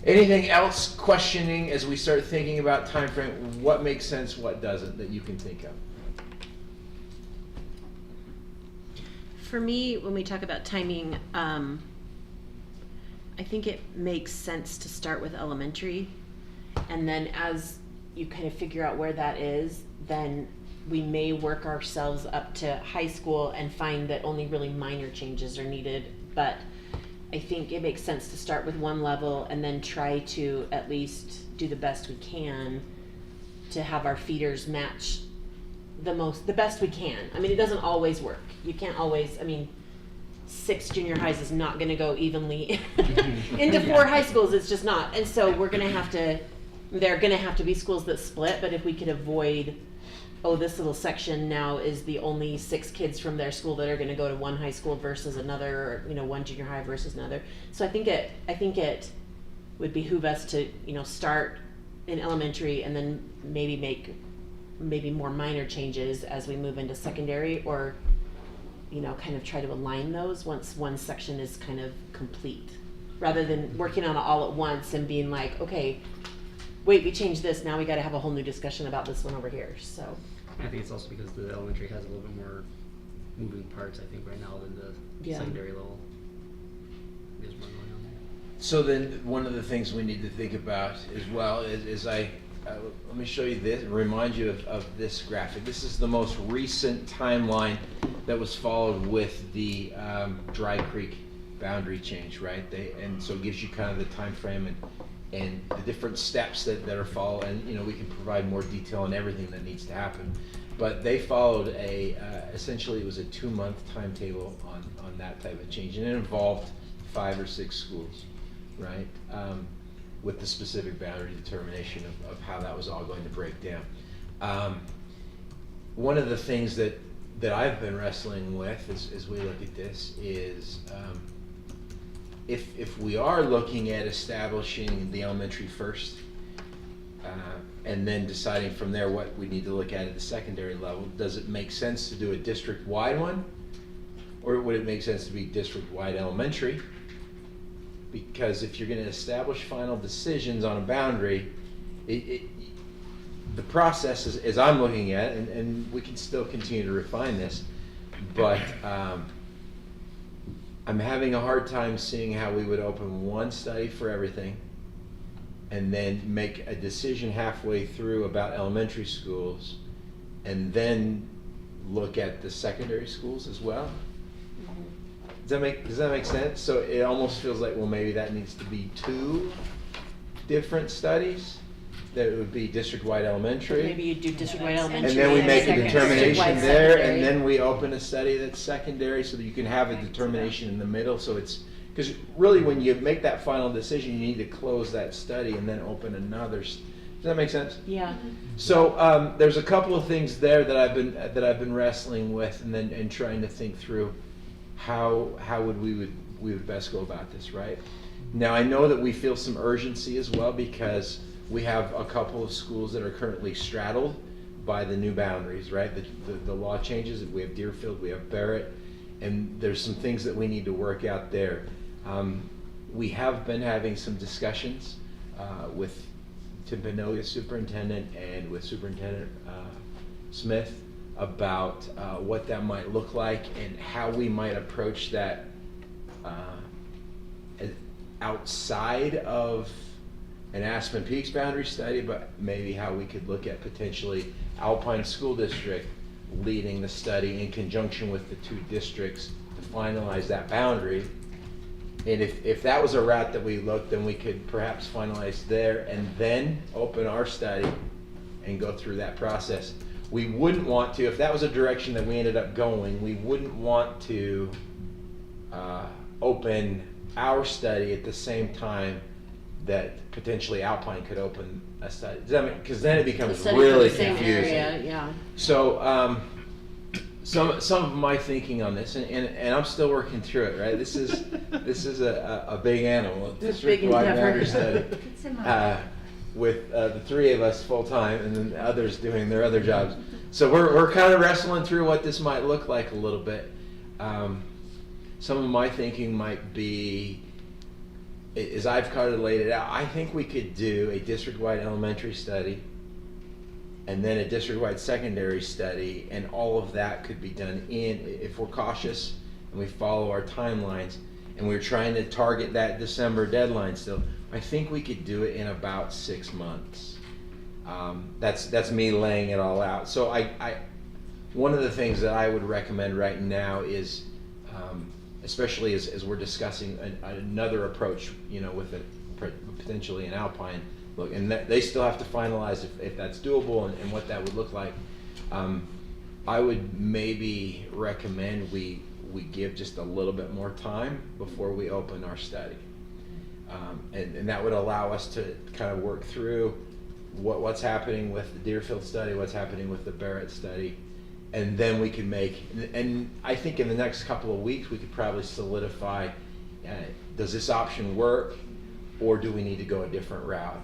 Anything else questioning as we start thinking about timeframe? What makes sense, what doesn't, that you can think of? For me, when we talk about timing, I think it makes sense to start with elementary, and then as you kind of figure out where that is, then we may work ourselves up to high school and find that only really minor changes are needed. But I think it makes sense to start with one level and then try to at least do the best we can to have our feeders match the best we can. I mean, it doesn't always work. You can't always, 6 junior highs is not going to go evenly into 4 high schools. It's just not. And so there are going to have to be schools that split, but if we could avoid, this little section now is the only 6 kids from their school that are going to go to one high school versus another, or, one junior high versus another. So I think it would behoove us to, start in elementary and then maybe make more minor changes as we move into secondary, or kind of try to align those once one section is kind of complete, rather than working on it all at once and being like, okay, wait, we changed this, now we got to have a whole new discussion about this one over here. So I think it's also because the elementary has a little bit more moving parts, I think, right now than the secondary level. There's more going on there. So then, one of the things we need to think about as well is let me show you this, remind you of this graphic. This is the most recent timeline that was followed with the Dry Creek boundary change, right? And so it gives you kind of the time frame and the different steps that are followed, and we can provide more detail on everything that needs to happen. But they followed essentially it was a 2-month timetable on that type of change, and it involved 5 or 6 schools, right? With the specific boundary determination of how that was all going to break down. One of the things that that I've been wrestling with as we look at this is if we are looking at establishing the elementary first and then deciding from there what we need to look at the secondary level, does it make sense to do a district-wide one? Or would it make sense to be district-wide elementary? Because if you're going to establish final decisions on a boundary, the process is, as I'm looking at, and we can still continue to refine this, but I'm having a hard time seeing how we would open one study for everything and then make a decision halfway through about elementary schools and then look at the secondary schools as well. Does that make sense? So it almost feels like, well, maybe that needs to be 2 different studies. That it would be district-wide elementary. Maybe you do district-wide elementary. And then we make a determination district-wide there, secondary. and then we open a study that's secondary so that you can have a determination in the middle. So it's, because really when you make that final decision, you need to close that study and then open another. Does that make sense? Yeah. So there's a couple of things there that I've been wrestling with, and trying to think through how we would best go about this, right? Now I know that we feel some urgency as well because we have a couple of schools that are currently straddled by the new boundaries, right? The law changes. We have Deerfield, we have Barrett, and there's some things that we need to work out there. We have been having some discussions with Timpanogos superintendent and with Superintendent Smith about what that might look like and how we might approach that outside of an Aspen Peaks boundary study, but maybe how we could look at potentially Alpine School District leading the study in conjunction with the 2 districts to finalize that boundary. And if that was a route that we looked, then we could perhaps finalize there and then open our study and go through that process. We wouldn't want to, if that was a direction that we ended up going, we wouldn't want to open our study at the same time that potentially Alpine could open a study. Does that mean, because then it becomes really confusing. Yeah. So some of my thinking on this, and I'm still working through it, right? This is a big animal, district-wide boundary study, with the 3 of us full time, and then others doing their other jobs. So we're kind of wrestling through what this might look like a little bit. Some of my thinking might be, as I've kind of laid it out, I think we could do a district-wide elementary study and then a district-wide secondary study, and all of that could be done if we're cautious and we follow our timelines and we're trying to target that December deadline still, I think we could do it in about 6 months. That's me laying it all out. So one of the things that I would recommend right now is, especially as we're discussing another approach, with potentially an Alpine look, and they still have to finalize if that's doable and what that would look like. I would maybe recommend we give just a little bit more time before we open our study, and that would allow us to kind of work through what's happening with the Deerfield study, what's happening with the Barrett study. And then we can and I think in the next couple of weeks we could probably solidify, does this option work, or do we need to go a different route?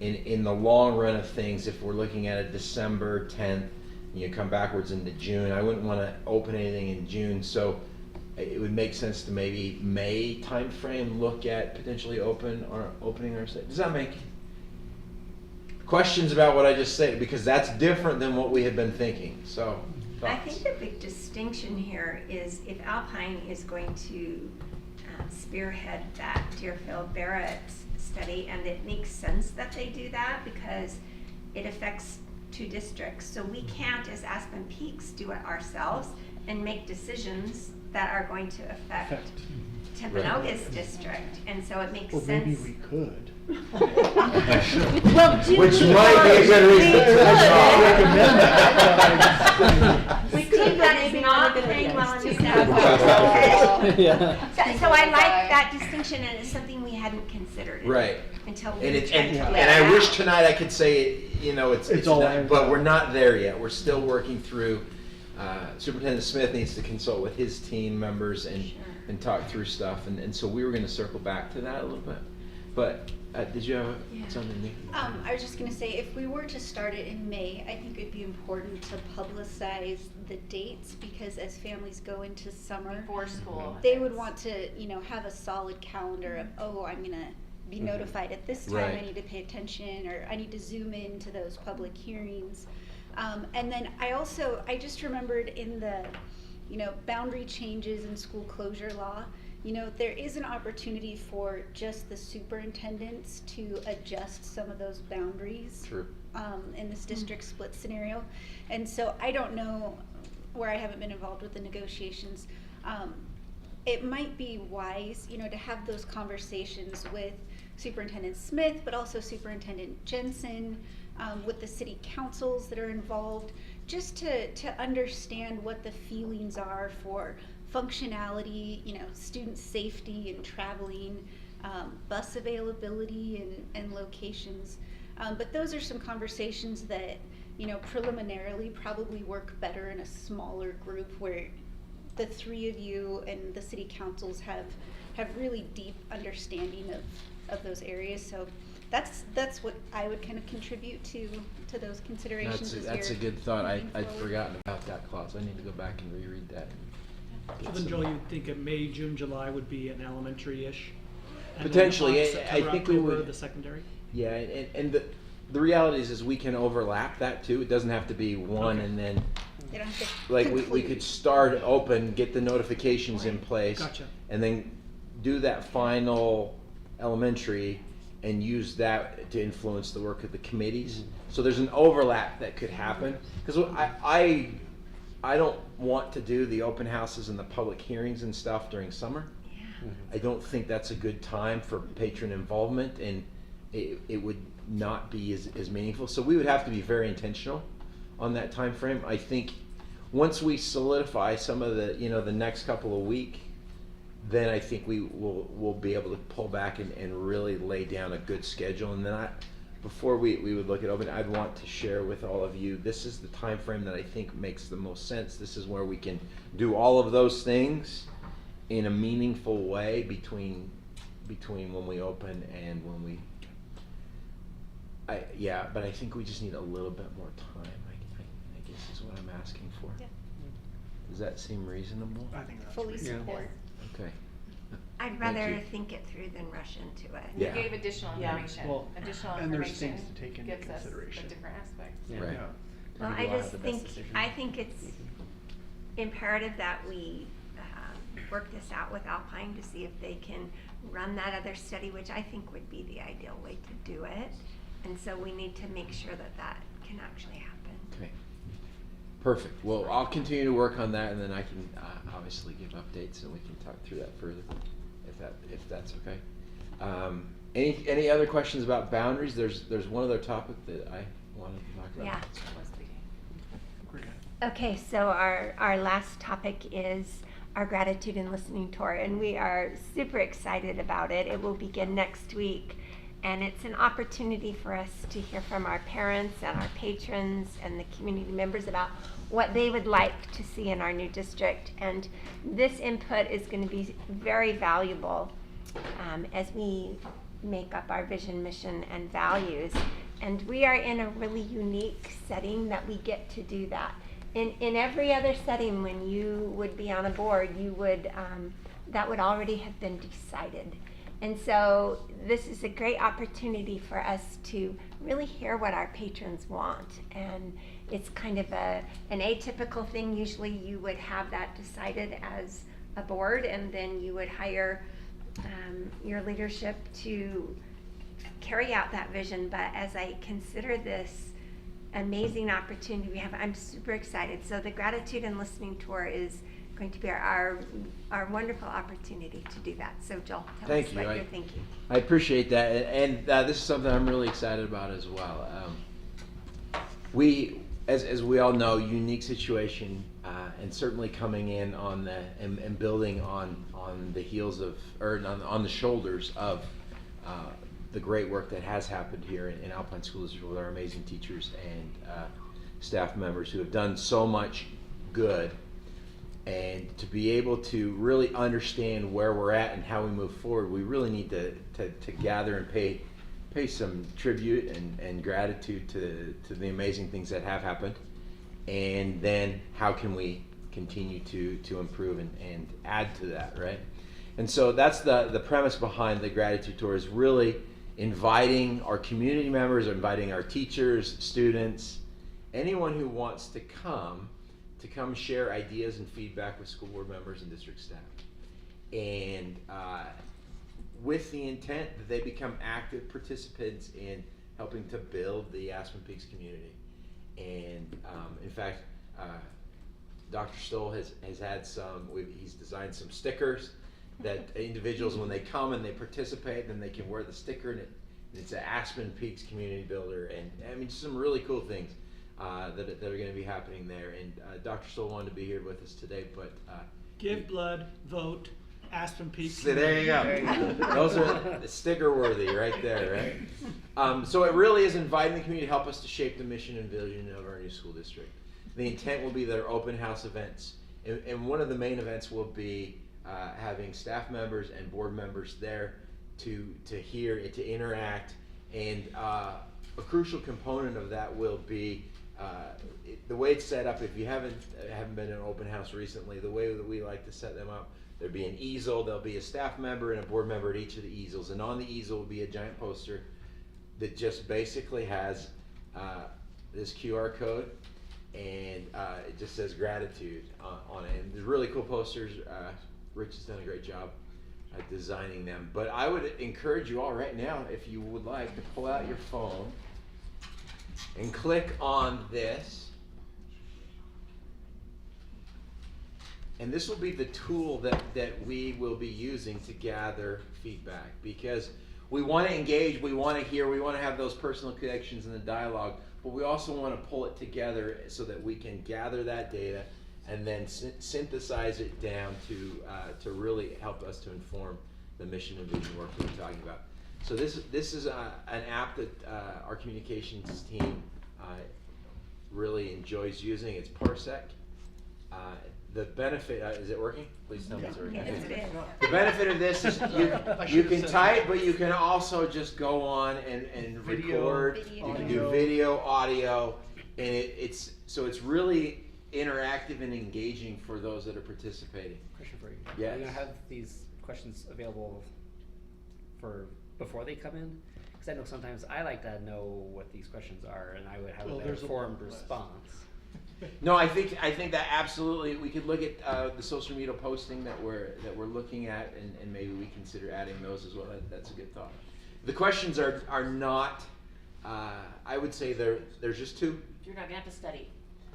In the long run of things, if we're looking at a December 10th, you come backwards into June, I wouldn't want to open anything in June, so it would make sense to maybe May timeframe look at potentially opening our site. Does that make questions about what I just said? Because that's different than what we had been thinking. So I think the big distinction here is if Alpine is going to spearhead that Deerfield Barrett study, and it makes sense that they do that because it affects 2 districts. So we can't, as Aspen Peaks, do it ourselves and make decisions that are going to affect Timpanogos district, and so it makes sense. Maybe we could. Well, which might be a good reason to We could, that is not playing well in the Yeah. So I like that distinction, and it's something we hadn't considered. Right. Until we And I wish tonight I could say it's all tonight, but we're not there yet. We're still working through Superintendent Smith needs to consult with his team members and talk through stuff, and so we were gonna circle back to that a little bit. But, did you have something, Nikki? I was just gonna say, if we were to start it in May, I think it'd be important to publicize the dates, because as families go into summer, Before school. they would want to, have a solid calendar of, oh, I'm gonna be notified at this time, I Right. need to pay attention, or I need to zoom in to those public hearings. And then I just remembered in the, boundary changes in school closure law, there is an opportunity for just the superintendents to adjust some of those boundaries. True. In this district split scenario. And so I don't know, where I haven't been involved with the negotiations, it might be wise, to have those conversations with Superintendent Smith, but also Superintendent Jensen, with the city councils that are involved, just to understand what the feelings are for functionality, student safety and traveling, bus availability and locations. But those are some conversations that, preliminarily probably work better in a smaller group where the three of you and the city councils have really deep understanding of those areas. So that's what I would kind of contribute to those considerations. That's a good thought. I'd forgotten about that clause. I need to go back and reread that. So then, Joel, you'd think at May, June, July would be an elementary-ish? and then Potentially, on I September, think we October, would- the secondary? Yeah, and the reality is we can overlap that too. It doesn't have to be one Okay. and then, They don't have to like, we conclude. could start open, get the notifications in place. Gotcha. And then do that final elementary and use that to influence the work of the committees. So there's an overlap that could happen. Because I don't want to do the open houses and the public hearings and stuff during summer. I don't think that's a good time for patron involvement, and it would not be as meaningful. So we would have to be very intentional on that time frame. I think once we solidify some of the, the next couple of weeks, then I think we'll be able to pull back and really lay down a good schedule. And then before we would look at open, I'd want to share with all of you, this is the time frame that I think makes the most sense. This is where we can do all of those things in a meaningful way between when we open and when we. But I think we just need a little bit more time. I guess is what I'm asking for. Yeah. Does that seem reasonable? I think that's Fully reasonable. support. Okay. I'd Thank rather you. think it through than rush into it. You Yeah. gave additional Yeah. information. Well, Additional and there's information things to take into gives us consideration. a different aspect. Yeah. Right. Well, I I think we'll just have the best think, decision. I think it's imperative that we work this out with Alpine to see if they can run that other study, which I think would be the ideal way to do it. And so we need to make sure that can actually happen. Okay. Perfect. Well, I'll continue to work on that, and then I can obviously give updates, and we can talk through that further, if that's okay. Any other questions about boundaries? There's one other topic that I wanted to talk about. Yeah. Great. Okay, so our last topic is our gratitude and listening tour, and we are super excited about it. It will begin next week, and it's an opportunity for us to hear from our parents and our patrons and the community members about what they would like to see in our new district. And this input is going to be very valuable as we make up our vision, mission, and values. And we are in a really unique setting that we get to do that. In every other setting, when you would be on a board, you would that would already have been decided. And so this is a great opportunity for us to really hear what our patrons want. And it's kind of an atypical thing. Usually you would have that decided as a board, and then you would hire your leadership to carry out that vision. But as I consider this amazing opportunity we have, I'm super excited. So the gratitude and listening tour is going to be our wonderful opportunity to do that. So Joel, tell Thank us you. what you're thinking. I appreciate that, and this is something I'm really excited about as well. We, as we all know, unique situation, and certainly coming in on and building on the heels of, or on the shoulders of the great work that has happened here in Alpine School District with our amazing teachers and staff members who have done so much good. And to be able to really understand where we're at and how we move forward, we really need to gather and pay some tribute and gratitude to the amazing things that have happened. And then how can we continue to improve and add to that, right? And so that's the premise behind the gratitude tour, is really inviting our community members, inviting our teachers, students, anyone who wants to come share ideas and feedback with school board members and district staff. And with the intent that they become active participants in helping to build the Aspen Peaks community. And in fact, Dr. Stoll has had he's designed some stickers that individuals, when they come and they participate, then they can wear the sticker, and it's an Aspen Peaks community builder. And I mean, some really cool things that are going to be happening there. And Dr. Stoll wanted to be here with us today, but Give blood, vote, Aspen Peaks. So there you go. Those are sticker worthy right there, right? So it really is inviting the community to help us to shape the mission and vision of our new school district. The intent will be that our open house events, and one of the main events will be having staff members and board members there to hear and to interact. And a crucial component of that will be the way it's set up. If you haven't been in an open house recently, the way that we like to set them up, there'll be an easel, there'll be a staff member and a board member at each of the easels, and on the easel will be a giant poster that just basically has this QR code, and it just says gratitude on it. And there's really cool posters. Rich has done a great job at designing them. But I would encourage you all right now, if you would like, to pull out your phone and click on this. And this will be the tool that we will be using to gather feedback, because we want to engage, we want to hear, we want to have those personal connections and the dialogue, but we also want to pull it together so that we can gather that data and then synthesize it down to really help us to inform the mission and vision work that we're talking about. So this is an app that our communications team really enjoys using. It's Parsec. The benefit, is it working? Please tell me it's working. The benefit of this is you can type, but you can also just go on and record. You can do video, audio, and it's really interactive and engaging for those that are participating. Question for you. Yes. Are you gonna have these questions available for before they come in? Because I know sometimes I like to know what these questions are, and I would have a better informed response. No, I think that absolutely we could look at the social media posting that we're looking at, and maybe we consider adding those as well. That's a good thought. The questions are not. I would say there's just two. You're not gonna have to study.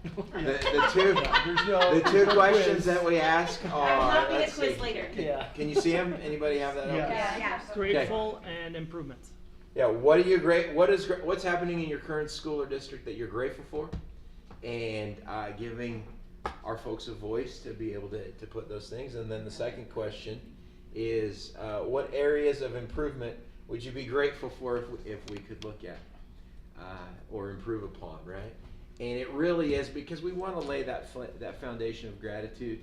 The two questions that we ask are. Not be a quiz later. Yeah. Can you see them? Anybody have that? Yeah. Okay. Grateful and improvements. Yeah. What's happening in your current school or district that you're grateful for, and giving our folks a voice to be able to put those things. And then the second question is, what areas of improvement would you be grateful for if we could look at or improve upon, right? And it really is, because we want to lay that foundation of gratitude.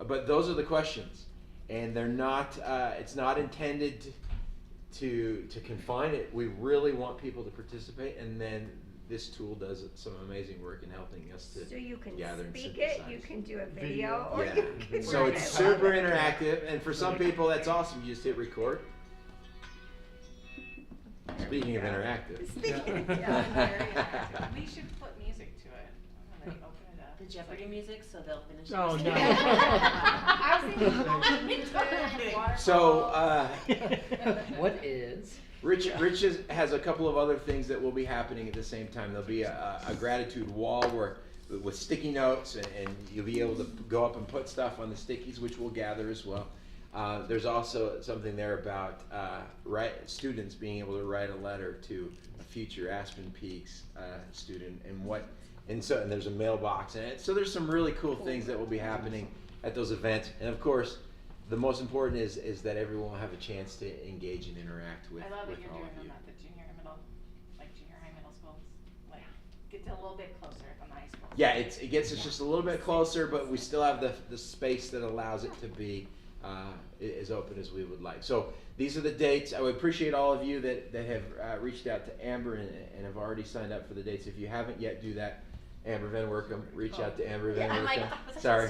But those are the questions, and they're not. It's not intended to confine it. We really want people to participate, and then this tool does some amazing work in helping us to So you can gather and speak synthesize. it, you can do a video, or Yeah. you can So write it's it. super interactive, and for some people that's awesome. You just hit record. Speaking of interactive. We should put music to it. And then you open it up. The Jeopardy music, so they'll finish. Oh, no. I was thinking So, What is? Rich has a couple of other things that will be happening at the same time. There'll be a gratitude wall with sticky notes, and you'll be able to go up and put stuff on the stickies, which we'll gather as well. There's also something there about students being able to write a letter to a future Aspen Peaks student, and there's a mailbox, and so there's some really cool things that will be happening at those events. And of course, the most important is that everyone will have a chance to engage and interact with. I love that you're all doing of them you. at the junior high, middle schools. Like, gets a little bit closer on the high school. Yeah, it gets us just a little bit closer, but we still have the space that allows it to be as open as we would like. So these are the dates. I would appreciate all of you that have reached out to Amber and have already signed up for the dates. If you haven't yet, do that. Amber Van Workum, reach out to Amber Van Workum. Sorry.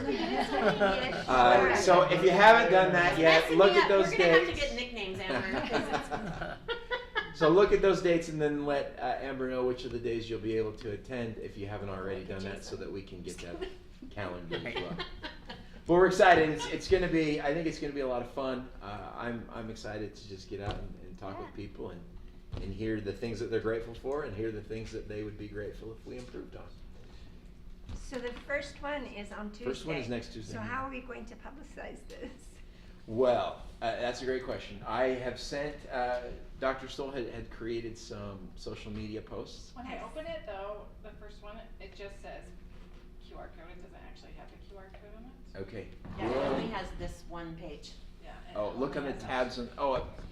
So if you haven't done that yet, look at those dates. We're gonna have to get nicknames, Amber. So look at those dates and then let Amber know which of the days you'll be able to attend if you haven't already done that, so that we can get that calendar as well. But we're excited. It's going to be. I think it's going to be a lot of fun. I'm excited to just get out and talk with people and hear the things that they're grateful for and hear the things that they would be grateful if we improved on. So the first one is on Tuesday. First one is next Tuesday. So how are we going to publicize this? Well, that's a great question. I have sent, Dr. Stoll had created some social media posts. When I open it though, the first one, it just says QR code. It doesn't actually have the QR code on it. Okay. Yeah, it only has this one page. Yeah. Oh, look on the tabs.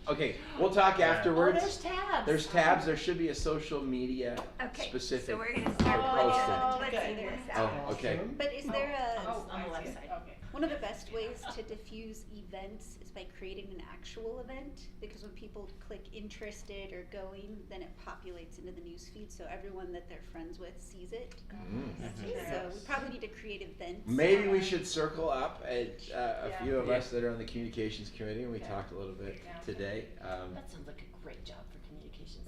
Okay. We'll talk afterwards. Oh, there's tabs. There's tabs. There should be a social media Okay, specific. so we're going to start posted. letting this out. Oh, okay. But is there a, Oh, on the I left see it. side. Okay. one of the best ways to diffuse events is by creating an actual event, because when people click interested or going, then it populates into the news feed, so everyone that they're friends with sees it. So we probably need to create events. Maybe we should circle up at a Yeah. few of us that are on the communications committee, and we talked a little bit Yeah. today. That sounds like a great job for communications.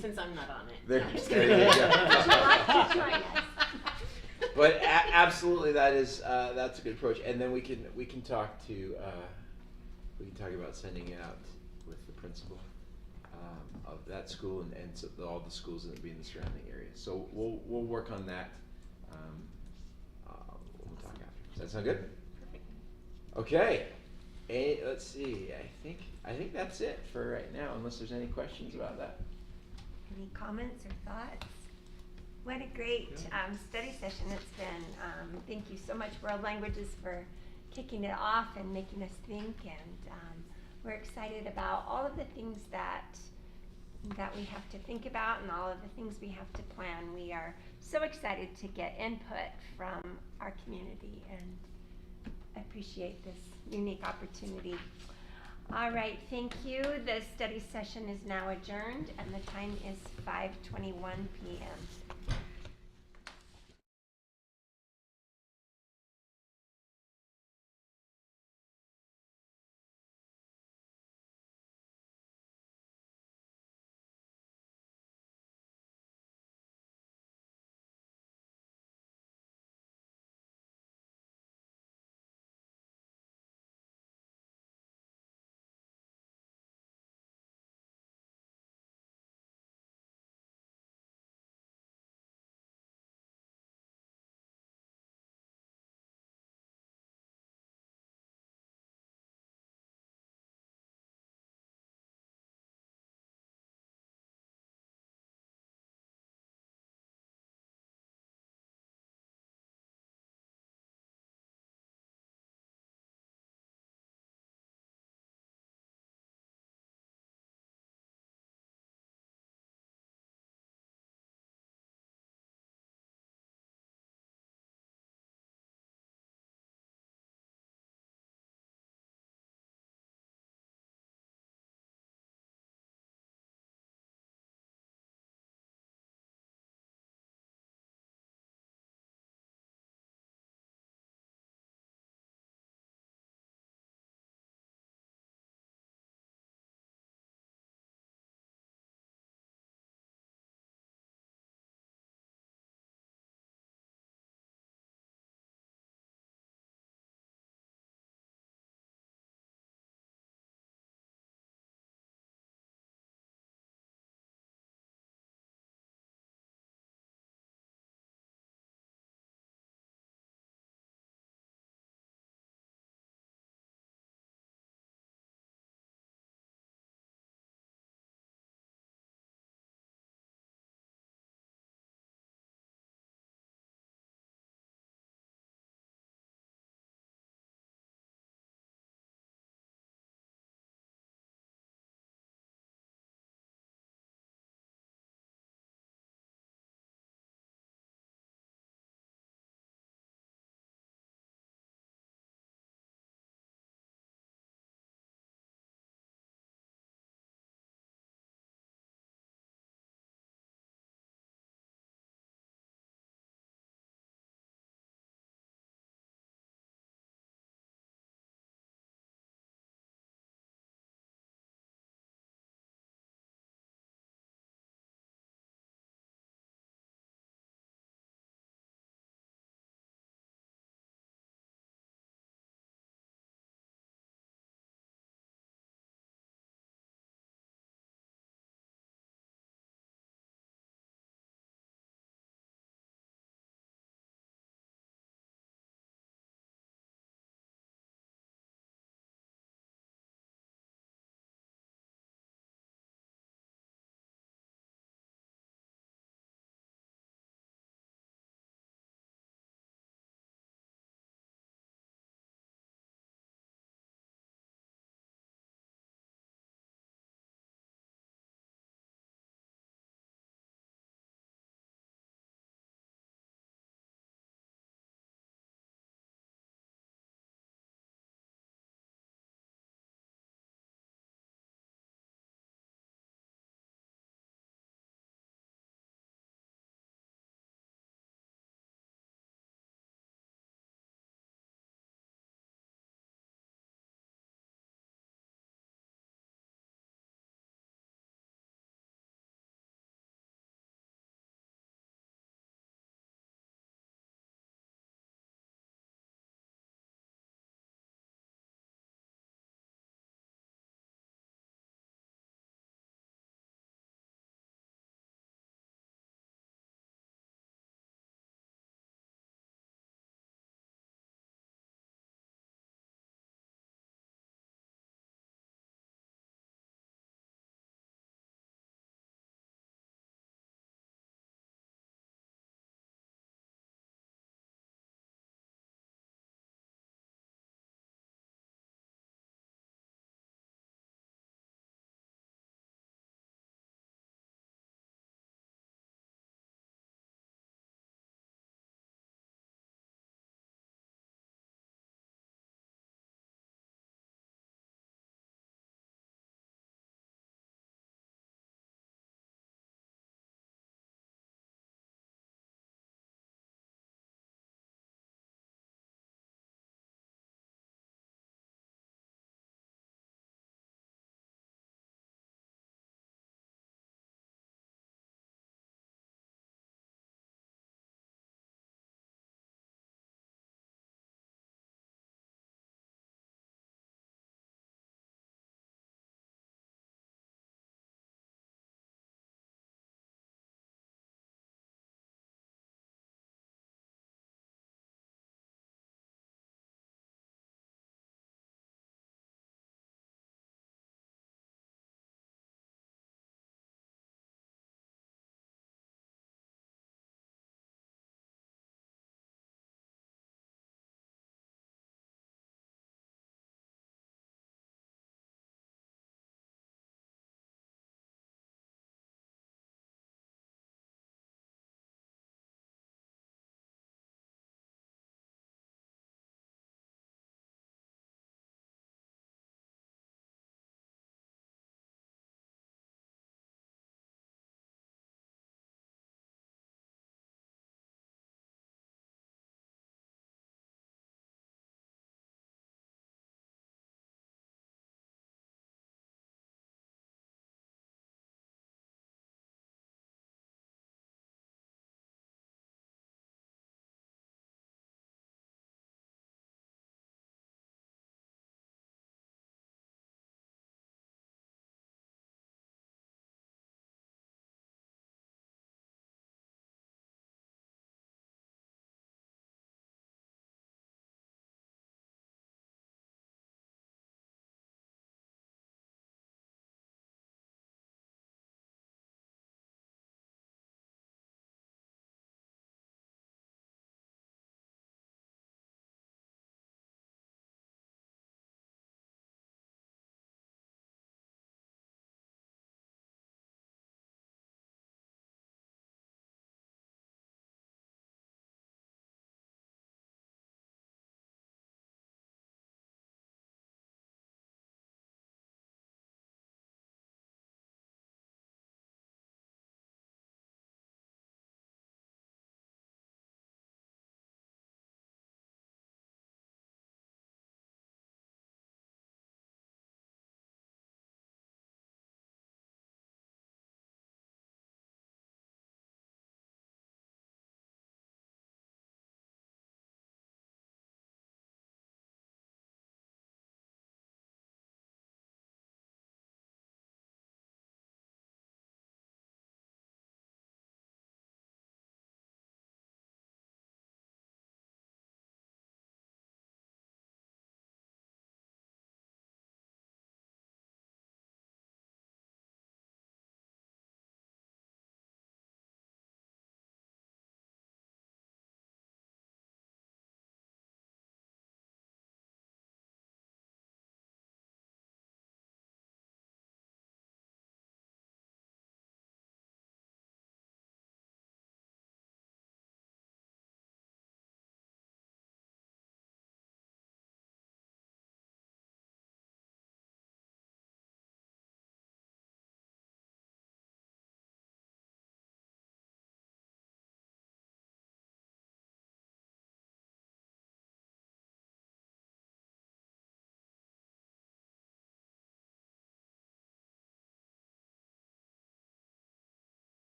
Since I'm not on it. There you go. But absolutely, that's a good approach. And then we can talk about sending it out with the principal of that school and so all the schools that would be in the surrounding area. So we'll work on that. We'll talk after. Does that sound good? Perfect. Okay. Let's see. I think that's it for right now. Unless there's any questions about that. Any comments or thoughts? What a great study session it's been. Thank you so much, World Languages, for kicking it off and making us think. And we're excited about all of the things that we have to think about and all of the things we have to plan. We are so excited to get input from our community and appreciate this unique opportunity. All right, thank you. The study session is now adjourned and the time is 5:21 p.m.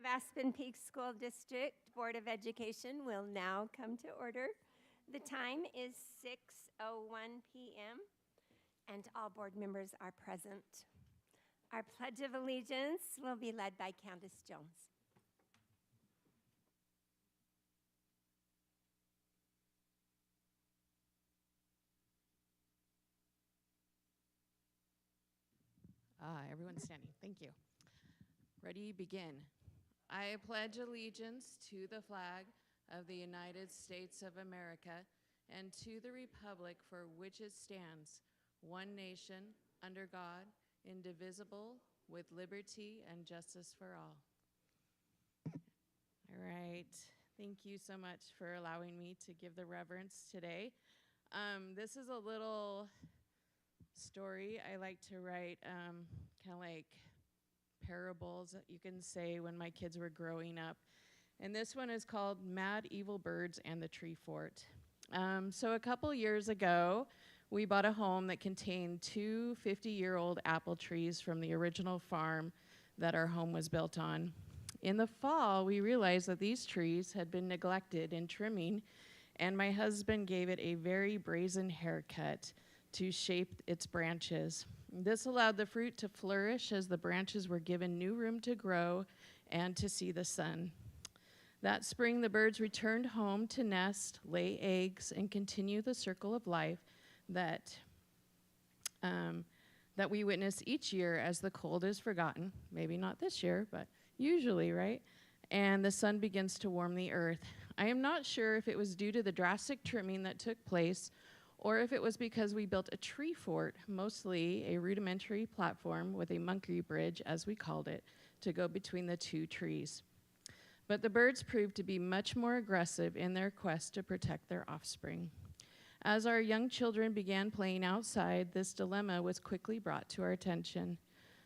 of Aspen Peak School District Board of Education will now come to order. The time is 6:01 p.m. and all board members are present. Our Pledge of Allegiance will be led by Candace Jones. Everyone's standing. Thank you. Ready, begin. I pledge allegiance to the flag of the United States of America and to the republic for which it stands, one nation, under God, indivisible, with liberty and justice for all. All right. Thank you so much for allowing me to give the reverence today. This is a little story I like to write, kind of like parables that you can say when my kids were growing up. And this one is called Mad Evil Birds and the Tree Fort. So a couple years ago, we bought a home that contained two 50-year-old apple trees from the original farm that our home was built on. In the fall, we realized that these trees had been neglected in trimming, and my husband gave it a very brazen haircut to shape its branches. This allowed the fruit to flourish as the branches were given new room to grow and to see the sun. That spring, the birds returned home to nest, lay eggs, and continue the circle of life that we witness each year as the cold is forgotten. Maybe not this year, but usually, right? And the sun begins to warm the earth. I am not sure if it was due to the drastic trimming that took place or if it was because we built a tree fort, mostly a rudimentary platform with a monkey bridge, as we called it, to go between the two trees. But the birds proved to be much more aggressive in their quest to protect their offspring. As our young children began playing outside, this dilemma was quickly brought to our attention.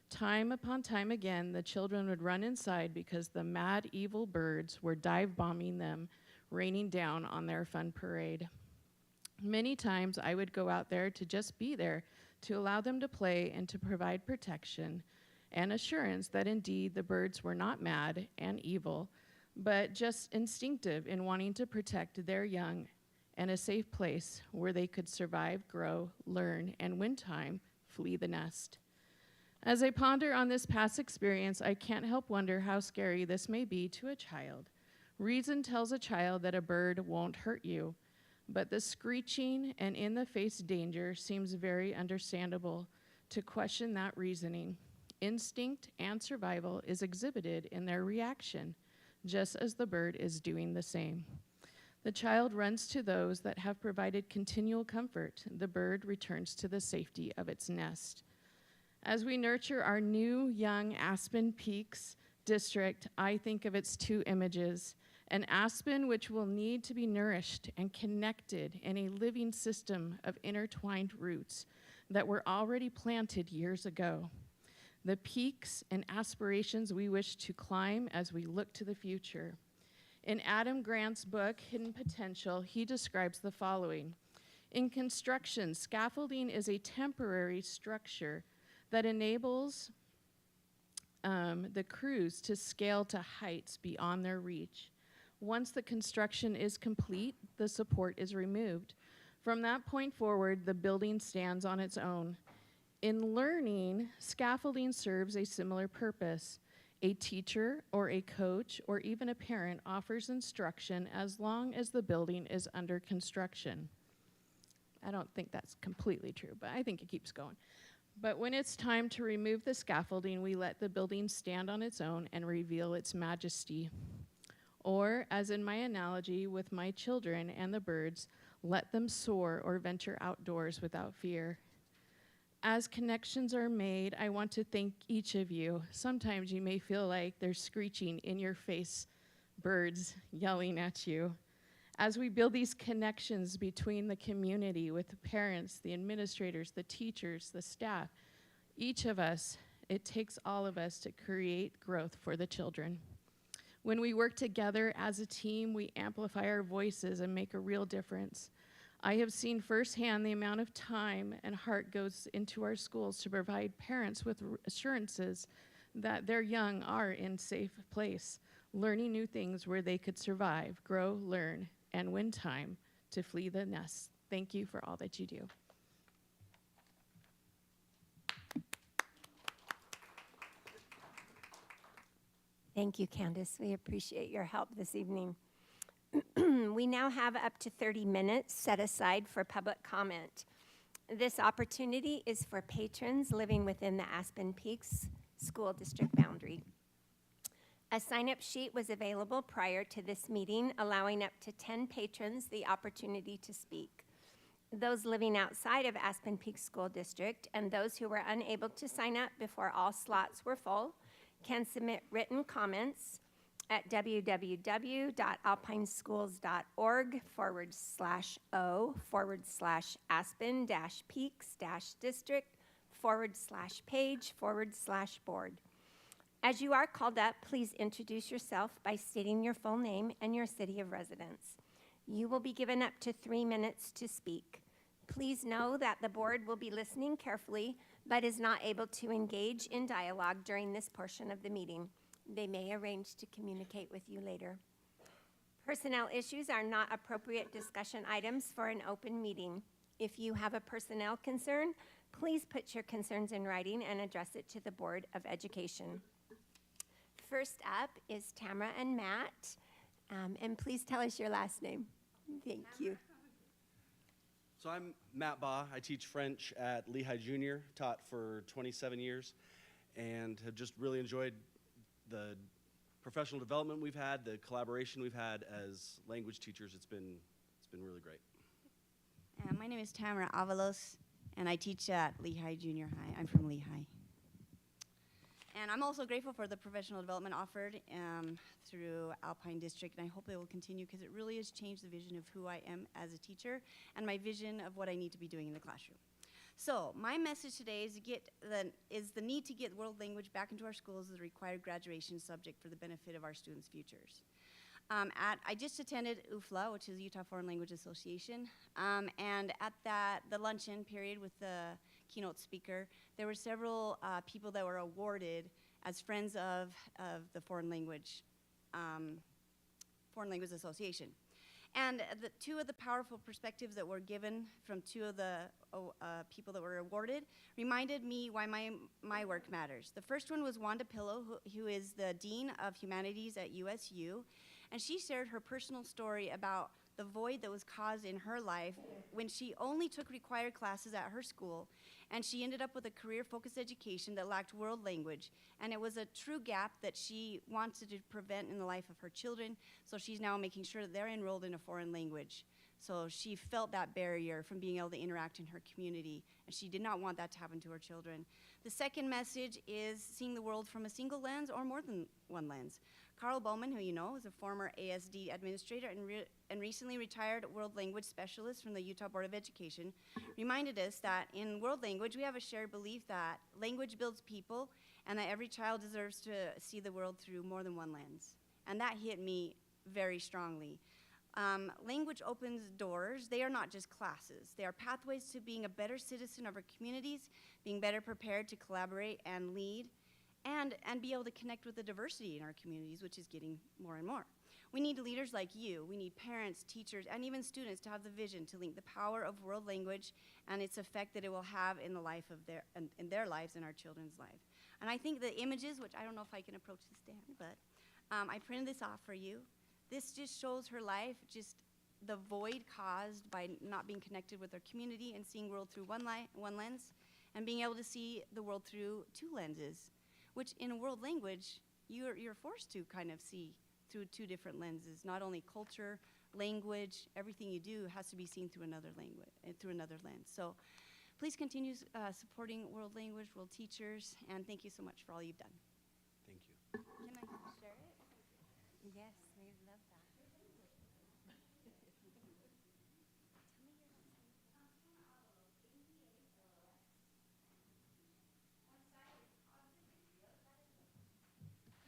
Time upon time again, the children would run inside because the mad, evil birds were dive-bombing them, raining down on their fun parade. Many times I would go out there to just be there, to allow them to play and to provide protection and assurance that indeed the birds were not mad and evil, but just instinctive in wanting to protect their young and a safe place where they could survive, grow, learn, and when time, flee the nest. As I ponder on this past experience, I can't help wonder how scary this may be to a child. Reason tells a child that a bird won't hurt you, but the screeching and in-the-face danger seems very understandable. To question that reasoning, instinct and survival is exhibited in their reaction, just as the bird is doing the same. The child runs to those that have provided continual comfort. The bird returns to the safety of its nest. As we nurture our new young Aspen Peaks district, I think of its two images: an aspen which will need to be nourished and connected in a living system of intertwined roots that were already planted years ago. The peaks and aspirations we wish to climb as we look to the future. In Adam Grant's book, Hidden Potential, he describes the following. In construction, scaffolding is a temporary structure that enables the crews to scale to heights beyond their reach. Once the construction is complete, the support is removed. From that point forward, the building stands on its own. In learning, scaffolding serves a similar purpose. A teacher or a coach or even a parent offers instruction as long as the building is under construction. I don't think that's completely true, but I think it keeps going. But when it's time to remove the scaffolding, we let the building stand on its own and reveal its majesty. Or, as in my analogy with my children and the birds, let them soar or venture outdoors without fear. As connections are made, I want to thank each of you. Sometimes you may feel like there's screeching in your face, birds yelling at you. As we build these connections between the community with the parents, the administrators, the teachers, the staff, each of us, it takes all of us to create growth for the children. When we work together as a team, we amplify our voices and make a real difference. I have seen firsthand the amount of time and heart goes into our schools to provide parents with assurances that their young are in safe place, learning new things where they could survive, grow, learn, and win time to flee the nest. Thank you for all that you do. Thank you, Candace. We appreciate your help this evening. We now have up to 30 minutes set aside for public comment. This opportunity is for patrons living within the Aspen Peaks School District boundary. A sign-up sheet was available prior to this meeting, allowing up to 10 patrons the opportunity to speak. Those living outside of Aspen Peaks School District and those who were unable to sign up before all slots were full can submit written comments at www.alpinesschools.org/o/aspen-peaks-district/page/board. As you are called up, please introduce yourself by stating your full name and your city of residence. You will be given up to 3 minutes to speak. Please know that the board will be listening carefully, but is not able to engage in dialogue during this portion of the meeting. They may arrange to communicate with you later. Personnel issues are not appropriate discussion items for an open meeting. If you have a personnel concern, please put your concerns in writing and address it to the Board of Education. First up is Tamara and Matt, and please tell us your last name. Thank you. So I'm Matt Baugh. I teach French at Lehigh Junior, taught for 27 years, and have just really enjoyed the professional development we've had, the collaboration we've had as language teachers. It's been really great. My name is Tamara Avalos, and I teach at Lehigh Junior High. I'm from Lehigh. And I'm also grateful for the professional development offered through Alpine District, and I hope it will continue because it really has changed the vision of who I am as a teacher and my vision of what I need to be doing in the classroom. So my message today is the need to get world language back into our schools as a required graduation subject for the benefit of our students' futures. I just attended UFLA, which is Utah Foreign Language Association, and at the luncheon period with the keynote speaker, there were several people that were awarded as friends of the Foreign Language Association. And two of the powerful perspectives that were given from two of the people that were awarded reminded me why my work matters. The first one was Wanda Pillow, who is the Dean of Humanities at USU, and she shared her personal story about the void that was caused in her life when she only took required classes at her school, and she ended up with a career-focused education that lacked world language, and it was a true gap that she wanted to prevent in the life of her children, so she's now making sure that they're enrolled in a foreign language. So she felt that barrier from being able to interact in her community, and she did not want that to happen to her children. The second message is seeing the world from a single lens or more than one lens. Carl Bowman, who you know, is a former ASD administrator and recently retired world language specialist from the Utah Board of Education, reminded us that in world language, we have a shared belief that language builds people and that every child deserves to see the world through more than one lens. And that hit me very strongly. Language opens doors. They are not just classes. They are pathways to being a better citizen of our communities, being better prepared to collaborate and lead, and be able to connect with the diversity in our communities, which is getting more and more. We need leaders like you. We need parents, teachers, and even students to have the vision to link the power of world language and its effect that it will have in the life of in their lives and our children's life. And I think the images, which I don't know if I can approach the stand, but I printed this off for you. This just shows her life, just the void caused by not being connected with our community and seeing the world through one lens, and being able to see the world through two lenses, which in a world language, you're forced to kind of see through two different lenses. Not only culture, language, everything you do has to be seen through another language, through another lens. So please continue supporting world language, world teachers, and thank you so much for all you've done. Thank you. Can I share it? Yes, we love that.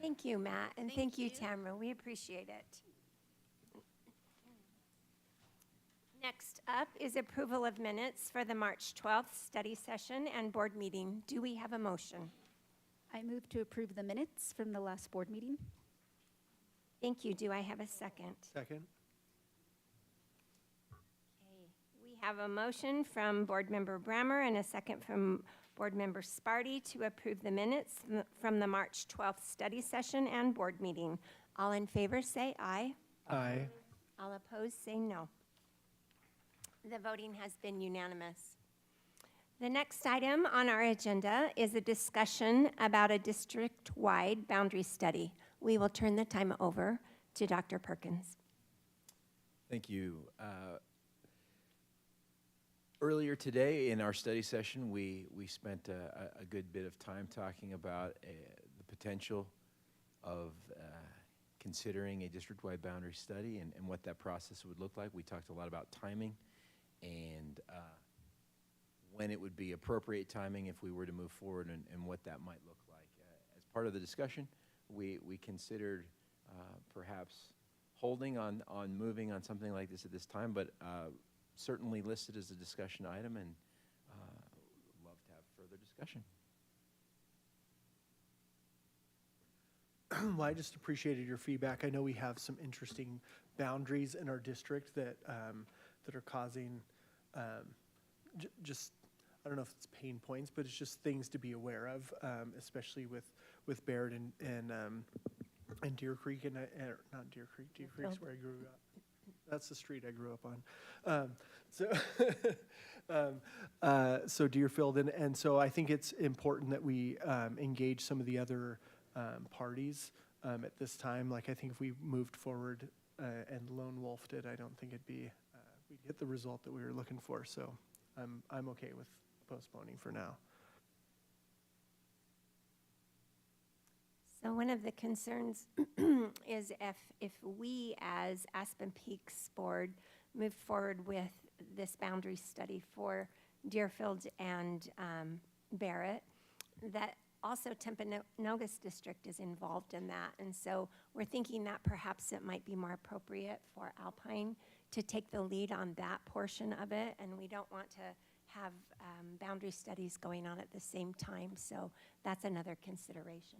Thank you, Matt, and thank you, Tamara. We appreciate it. Next up is approval of minutes for the March 12th study session and board meeting. Do we have a motion? I move to approve the minutes from the last board meeting. Thank you. Do I have a second? Second. Okay. We have a motion from Board Member Brammer and a second from Board Member Sparty to approve the minutes from the March 12th study session and board meeting. All in favor say aye. Aye. All opposed say no. The voting has been unanimous. The next item on our agenda is a discussion about a district-wide boundary study. We will turn the time over to Dr. Perkins. Thank you. Earlier today in our study session, we spent a good bit of time talking about the potential of considering a district-wide boundary study and what that process would look like. We talked a lot about timing and when it would be appropriate timing if we were to move forward and what that might look like. As part of the discussion, we considered perhaps holding on moving on something like this at this time, but certainly listed as a discussion item, and love to have further discussion. Well, I just appreciated your feedback. I know we have some interesting boundaries in our district that that are causing just, I don't know if it's pain points, but it's just things to be aware of, especially with Baird and Deer Creek, and not Deer Creek. Deer Creek's where I grew up. That's the street I grew up on. So Deerfield, and so I think it's important that we engage some of the other parties at this time. Like, I think if we moved forward and lone wolfed it, I don't think it'd be we'd get the result that we were looking for. So I'm okay with postponing for now. So one of the concerns is if we as Aspen Peaks Board move forward with this boundary study for Deerfield and Barrett, that also Timpanogos District is involved in that. And so we're thinking that perhaps it might be more appropriate for Alpine to take the lead on that portion of it. And we don't want to have boundary studies going on at the same time. So that's another consideration.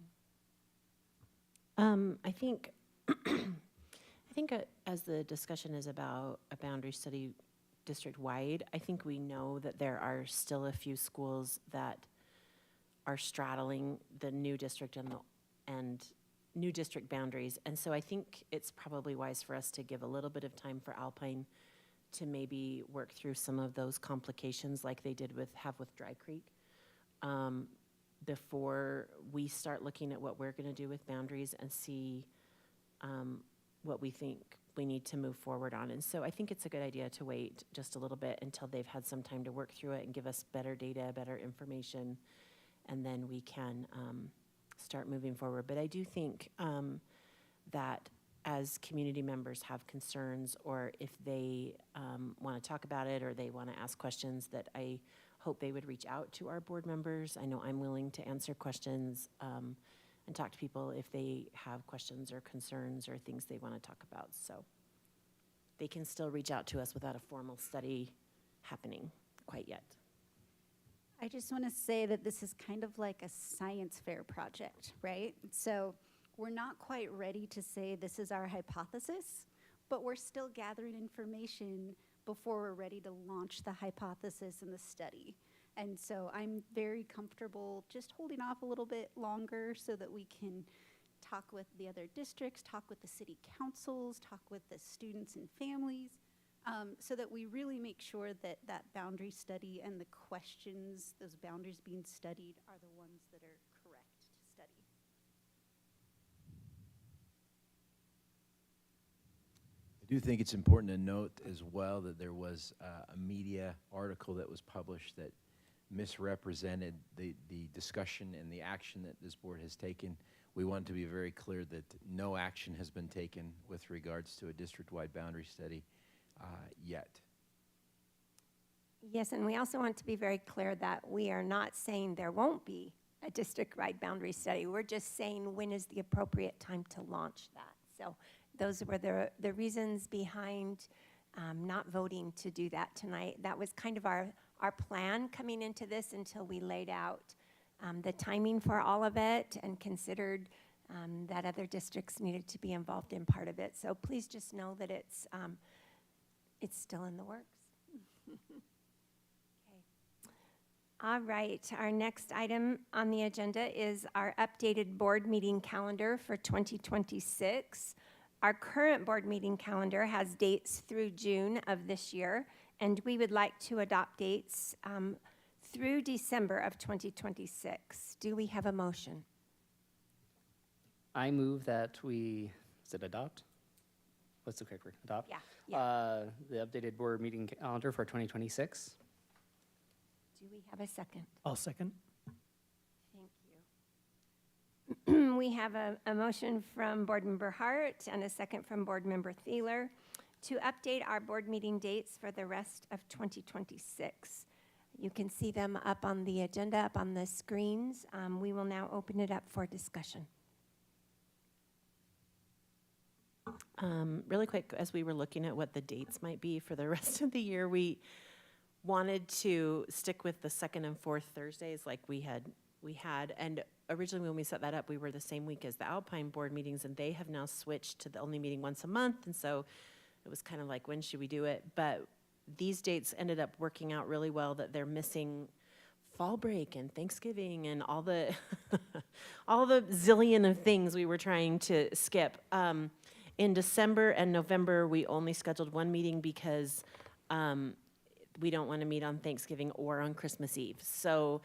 I think as the discussion is about a boundary study district-wide, I think we know that there are still a few schools that are straddling the new district and new district boundaries. And so I think it's probably wise for us to give a little bit of time for Alpine to maybe work through some of those complications like they did with Dry Creek. Before we start looking at what we're going to do with boundaries and see what we think we need to move forward on. And so I think it's a good idea to wait just a little bit until they've had some time to work through it and give us better data, better information, and then we can start moving forward. But I do think that as community members have concerns, or if they want to talk about it or they want to ask questions, that I hope they would reach out to our board members. I know I'm willing to answer questions and talk to people if they have questions or concerns or things they want to talk about. So they can still reach out to us without a formal study happening quite yet. I just want to say that this is kind of like a science fair project, right? So we're not quite ready to say this is our hypothesis, but we're still gathering information before we're ready to launch the hypothesis in the study. And so I'm very comfortable just holding off a little bit longer so that we can talk with the other districts, talk with the city councils, talk with the students and families, so that we really make sure that that boundary study and the questions, those boundaries being studied, are the ones that are correct to study. I do think it's important to note as well that there was a media article that was published that misrepresented the discussion and the action that this board has taken. We want to be very clear that no action has been taken with regards to a district-wide boundary study yet. Yes, and we also want to be very clear that we are not saying there won't be a district-wide boundary study. We're just saying when is the appropriate time to launch that. So those were the reasons behind not voting to do that tonight. That was kind of our plan coming into this until we laid out the timing for all of it and considered that other districts needed to be involved in part of it. So please just know that it's still in the works. Okay. All right, our next item on the agenda is our updated board meeting calendar for 2026. Our current board meeting calendar has dates through June of this year, and we would like to adopt dates through December of 2026. Do we have a motion? I move that we, is it adopt? What's the correct word? Adopt? Yeah. The updated board meeting calendar for 2026. Do we have a second? I'll second. Thank you. We have a motion from Board Member Hart and a second from Board Member Thieler to update our board meeting dates for the rest of 2026. You can see them up on the agenda, up on the screens. We will now open it up for discussion. Really quick, as we were looking at what the dates might be for the rest of the year, we wanted to stick with the second and fourth Thursdays like we had. And originally when we set that up, we were the same week as the Alpine board meetings, and they have now switched to the only meeting once a month. And so it was kind of like, when should we do it? But these dates ended up working out really well, that they're missing fall break and Thanksgiving and all the all the zillion of things we were trying to skip. In December and November, we only scheduled one meeting because we don't want to meet on Thanksgiving or on Christmas Eve. So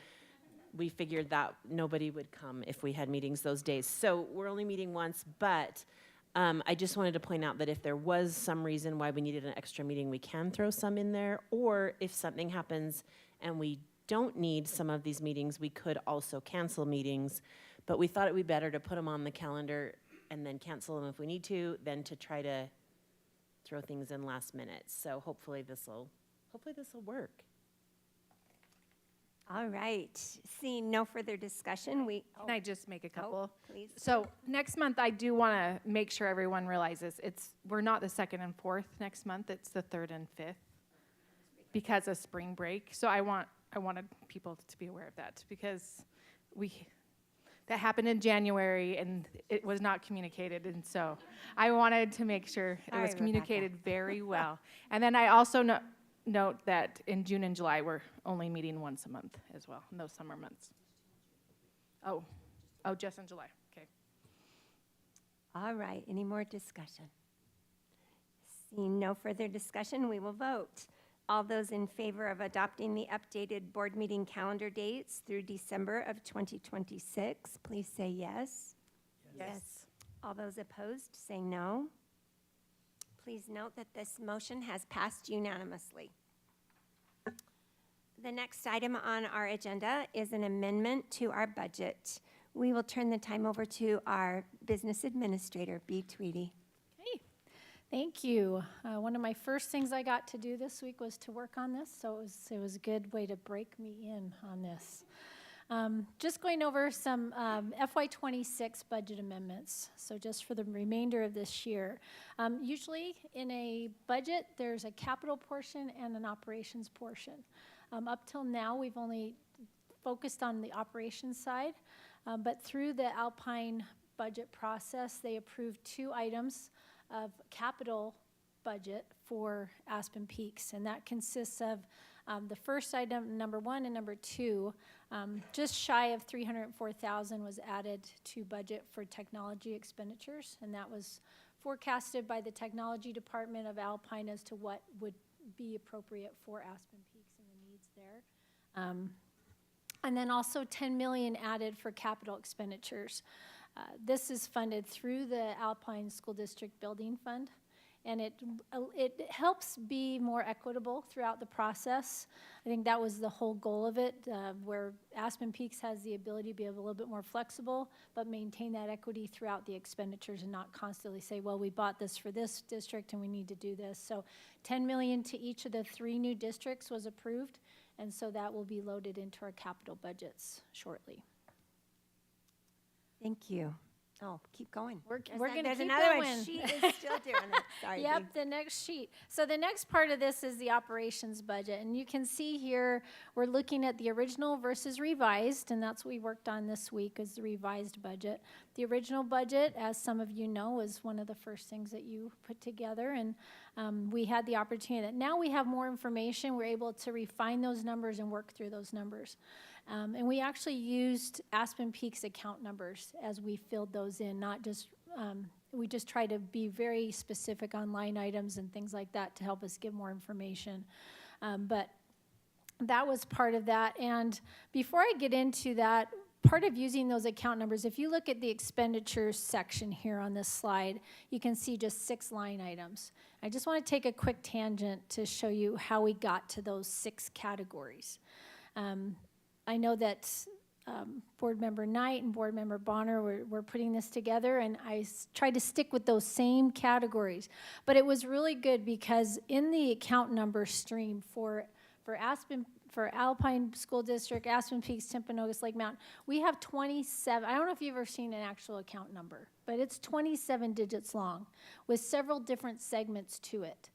we figured that nobody would come if we had meetings those days. So we're only meeting once, but I just wanted to point out that if there was some reason why we needed an extra meeting, we can throw some in there. Or if something happens and we don't need some of these meetings, we could also cancel meetings. But we thought it would be better to put them on the calendar and then cancel them if we need to, than to try to throw things in last minute. So hopefully this'll work. All right, seeing no further discussion, Can I just make a couple? Please. So next month, I do want to make sure everyone realizes we're not the second and fourth next month. It's the third and fifth because of spring break. So I wanted people to be aware of that, because that happened in January and it was not communicated. And so I wanted to make sure it was communicated very well. And then I also note that in June and July, we're only meeting once a month as well, in those summer months. Oh, just in July, okay. All right, any more discussion? Seeing no further discussion, we will vote. All those in favor of adopting the updated board meeting calendar dates through December of 2026, please say yes. Yes. All those opposed, say no. Please note that this motion has passed unanimously. The next item on our agenda is an amendment to our budget. We will turn the time over to our business administrator, B. Tweedy. Hey, thank you. One of my first things I got to do this week was to work on this, so it was a good way to break me in on this. Just going over some FY26 budget amendments, so just for the remainder of this year. Usually in a budget, there's a capital portion and an operations portion. Up till now, we've only focused on the operations side, but through the Alpine budget process, they approved 2 items of capital budget for Aspen Peaks, and that consists of the first item, number 1 and number 2, just shy of $304,000 was added to budget for technology expenditures, and that was forecasted by the technology department of Alpine as to what would be appropriate for Aspen Peaks and the needs there. And then also $10 million added for capital expenditures. This is funded through the Alpine School District Building Fund, and it helps be more equitable throughout the process. I think that was the whole goal of it, where Aspen Peaks has the ability to be a little bit more flexible, but maintain that equity throughout the expenditures and not constantly say, well, we bought this for this district and we need to do this. So $10 million to each of the 3 new districts was approved, and so that will be loaded into our capital budgets shortly. Thank you. Oh, keep going. We're There's going to there's keep another going. one. She is still doing it. Sorry. Yep, babe. the next sheet. So the next part of this is the operations budget. And you can see here, we're looking at the original versus revised, and that's what we worked on this week is the revised budget. The original budget, as some of you know, was one of the first things that you put together, and we had the opportunity that now we have more information, we're able to refine those numbers and work through those numbers. And we actually used Aspen Peak's account numbers as we filled those in, not just, we just try to be very specific on line items and things like that to help us give more information. But that was part of that. And before I get into that, part of using those account numbers, if you look at the expenditures section here on this slide, you can see just 6 line items. I just want to take a quick tangent to show you how we got to those 6 categories. I know that Board Member Knight and Board Member Bonner were putting this together, and I tried to stick with those same categories. But it was really good because in the account number stream for Aspen, for Alpine School District, Aspen Peaks, Timpanogos, Lake Mountain, we have 27. I don't know if you've ever seen an actual account number, but it's 27 digits long with several different segments to it.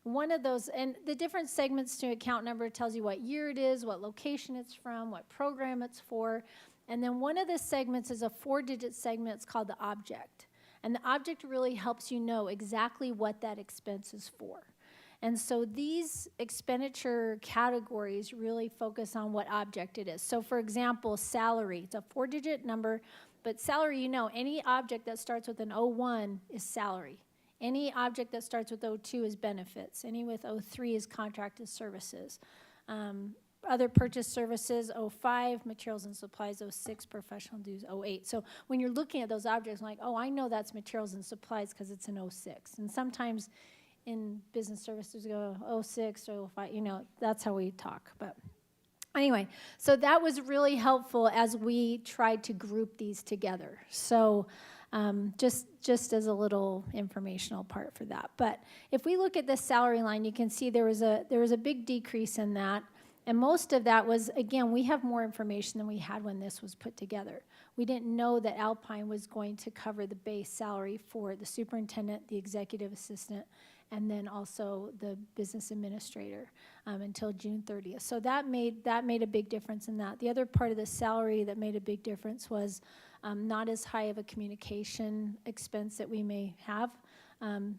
One of those, and the different segments to account number tells you what year it is, what location it's from, what program it's for. And then one of the segments is a 4-digit segment. It's called the object. And the object really helps you know exactly what that expense is for. And so these expenditure categories really focus on what object it is. So for example, salary, it's a 4-digit number, but salary, you know, any object that starts with an 01 is salary. Any object that starts with 02 is benefits. Any with 03 is contracted services. Other purchase services, 05, materials and supplies, 06, professional dues, 08. So when you're looking at those objects, I'm like, oh, I know that's materials and supplies because it's an 06. And sometimes in business services, we go 06 or 05, you know, that's how we talk. But anyway, so that was really helpful as we tried to group these together. So just as a little informational part for that. But if we look at the salary line, you can see there was a big decrease in that. And most of that was, again, we have more information than we had when this was put together. We didn't know that Alpine was going to cover the base salary for the superintendent, the executive assistant, and then also the business administrator until June 30th. So that made a big difference in that. The other part of the salary that made a big difference was not as high of a communication expense that we may have.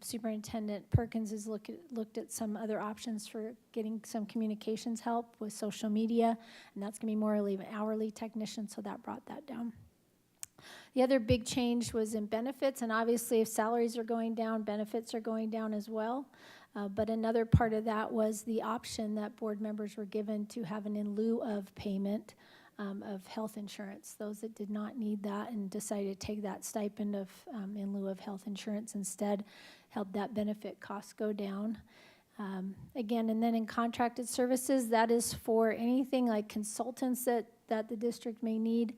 Superintendent Perkins has looked at some other options for getting some communications help with social media, and that's going to be more of an hourly technician, so that brought that down. The other big change was in benefits, and obviously if salaries are going down, benefits are going down as well. But another part of that was the option that board members were given to have an in lieu of payment of health insurance. Those that did not need that and decided to take that stipend of in lieu of health insurance instead helped that benefit cost go down. Again, and then in contracted services, that is for anything like consultants that the district may need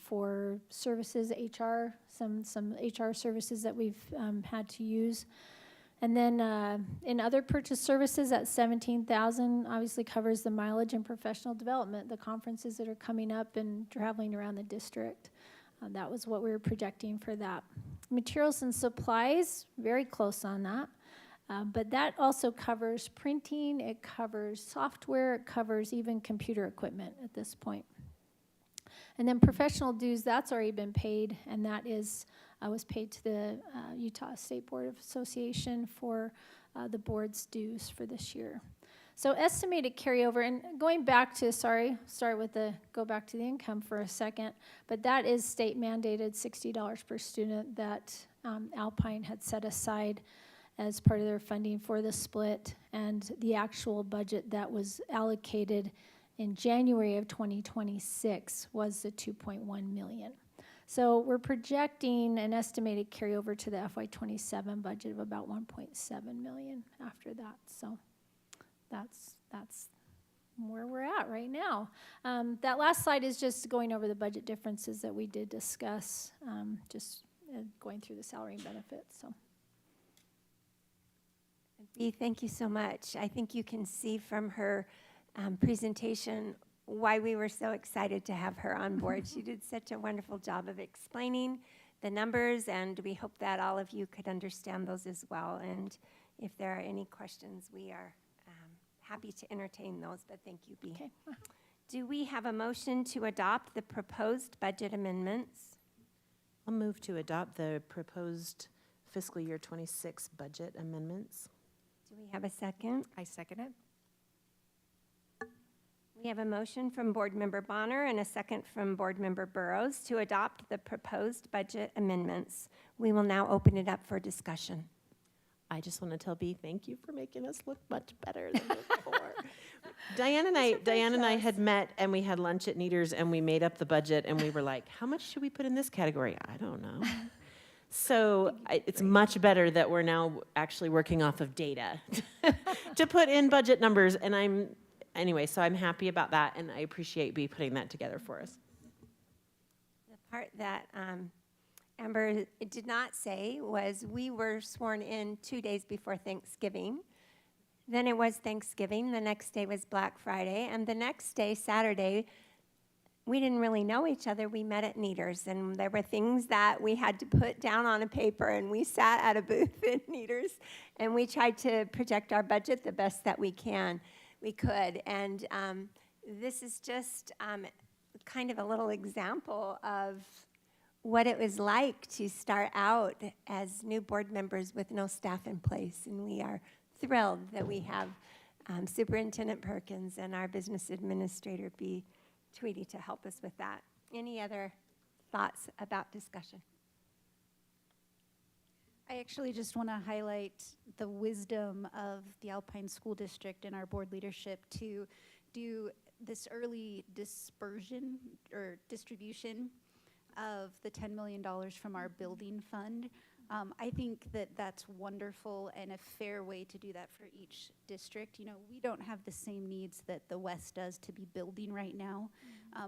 for services, HR, some HR services that we've had to use. And then in other purchase services, that $17,000 obviously covers the mileage and professional development, the conferences that are coming up and traveling around the district. That was what we were projecting for that. Materials and supplies, very close on that. But that also covers printing, it covers software, it covers even computer equipment at this point. And then professional dues, that's already been paid, and that was paid to the Utah State Board of Association for the board's dues for this year. So estimated carryover, and going back to, go back to the income for a second, but that is state mandated $60 per student that Alpine had set aside as part of their funding for the split, and the actual budget that was allocated in January of 2026 was the $2.1 million. So we're projecting an estimated carryover to the FY27 budget of about $1.7 million after that. So that's where we're at right now. That last slide is just going over the budget differences that we did discuss, just going through the salary and benefits. So. Bea, thank you so much. I think you can see from her presentation why we were so excited to have her on board. She did such a wonderful job of explaining the numbers, and we hope that all of you could understand those as well. And if there are any questions, we are happy to entertain those, but thank you, Bea. Okay. Do we have a motion to adopt the proposed budget amendments? I'll move to adopt the proposed fiscal year 26 budget amendments. Do we have a second? I second it. We have a motion from Board Member Bonner and a second from Board Member Burrows to adopt the proposed budget amendments. We will now open it up for discussion. I just want to tell Bea, thank you for making us look much better than before. Diane and I had met and we had lunch at Neater's and we made up the budget and we were like, how much should we put in this category? I don't know. So it's much better that we're now actually working off of data to put in budget numbers. And so I'm happy about that, and I appreciate Bea putting that together for us. The part that Amber did not say was we were sworn in 2 days before Thanksgiving. Then it was Thanksgiving. The next day was Black Friday. And the next day, Saturday, we didn't really know each other. We met at Neater's, and there were things that we had to put down on a paper, and we sat at a booth at Neater's, and we tried to project our budget the best that we could. And this is just kind of a little example of what it was like to start out as new board members with no staff in place. And we are thrilled that we have Superintendent Perkins and our business administrator, Bea Tweedy, to help us with that. Any other thoughts about discussion? I actually just want to highlight the wisdom of the Alpine School District and our board leadership to do this early dispersion or distribution of the $10 million from our building fund. I think that that's wonderful and a fair way to do that for each district. You know, we don't have the same needs that the West does to be building right now,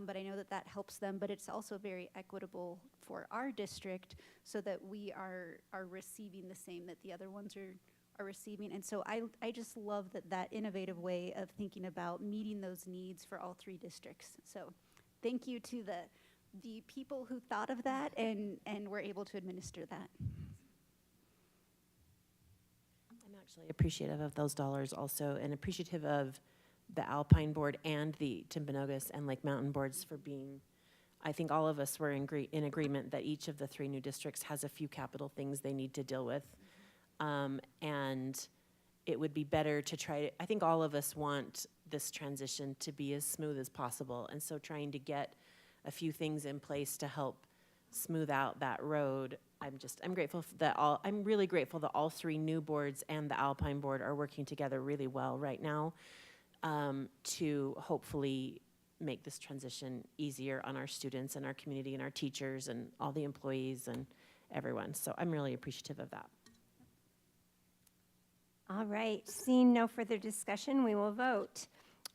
but I know that that helps them, but it's also very equitable for our district so that we are receiving the same that the other ones are receiving. And so I just love that innovative way of thinking about meeting those needs for all three districts. So thank you to the people who thought of that and were able to administer that. I'm actually appreciative of those dollars also, and appreciative of the Alpine Board and the Timpanogos and Lake Mountain boards for being, I think all of us were in agreement that each of the 3 new districts has a few capital things they need to deal with. And it would be better to try, I think all of us want this transition to be as smooth as possible. And so trying to get a few things in place to help smooth out that road. I'm grateful that I'm really grateful that all 3 new boards and the Alpine board are working together really well right now to hopefully make this transition easier on our students and our community and our teachers and all the employees and everyone. So I'm really appreciative of that. All right, seeing no further discussion, we will vote.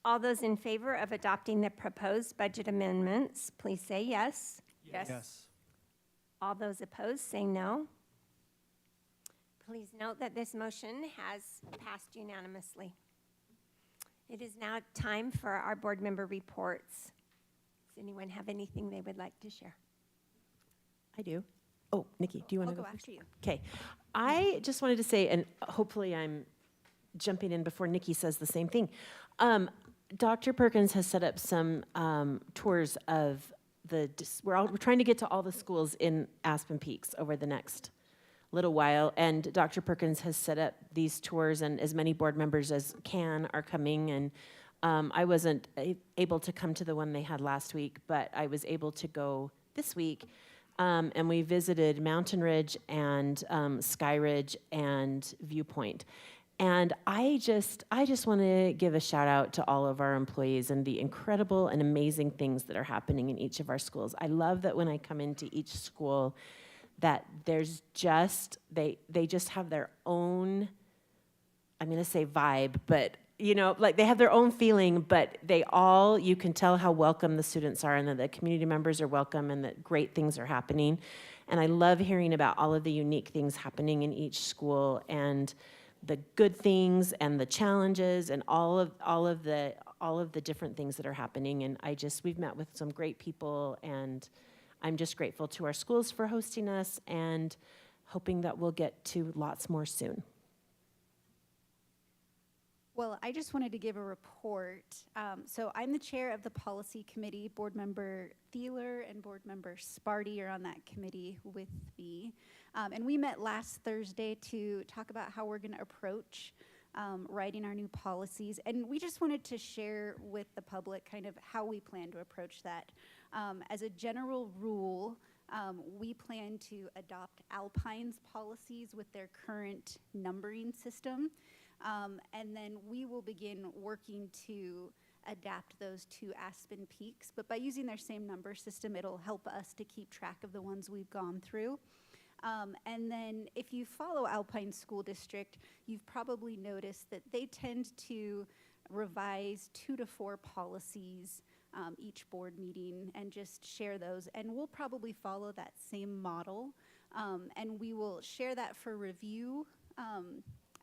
All those in favor of adopting the proposed budget amendments, please say yes. Yes. All those opposed, say no. Please note that this motion has passed unanimously. It is now time for our board member reports. Does anyone have anything they would like to share? I do. Oh, Nikki, do you want to I'll go go first? after you. Okay. I just wanted to say, and hopefully I'm jumping in before Nikki says the same thing. Dr. Perkins has set up some tours of we're trying to get to all the schools in Aspen Peaks over the next little while, and Dr. Perkins has set up these tours, and as many board members as can are coming, and I wasn't able to come to the one they had last week, but I was able to go this week, and we visited Mountain Ridge and Sky Ridge and Viewpoint. And I just want to give a shout out to all of our employees and the incredible and amazing things that are happening in each of our schools. I love that when I come into each school that there's just, they just have their own, I'm going to say vibe, but you know, like they have their own feeling, but you can tell how welcome the students are and that the community members are welcome and that great things are happening. And I love hearing about all of the unique things happening in each school and the good things and the challenges and all of the different things that are happening. And we've met with some great people, and I'm just grateful to our schools for hosting us and hoping that we'll get to lots more soon. Well, I just wanted to give a report. So I'm the chair of the policy committee. Board member Thieler and board member Sparty are on that committee with me. And we met last Thursday to talk about how we're going to approach writing our new policies. And we just wanted to share with the public kind of how we plan to approach that. As a general rule, we plan to adopt Alpine's policies with their current numbering system. And then we will begin working to adapt those to Aspen Peaks. But by using their same number system, it'll help us to keep track of the ones we've gone through. And then if you follow Alpine School District, you've probably noticed that they tend to revise 2 to 4 policies each board meeting and just share those. And we'll probably follow that same model. And we will share that for review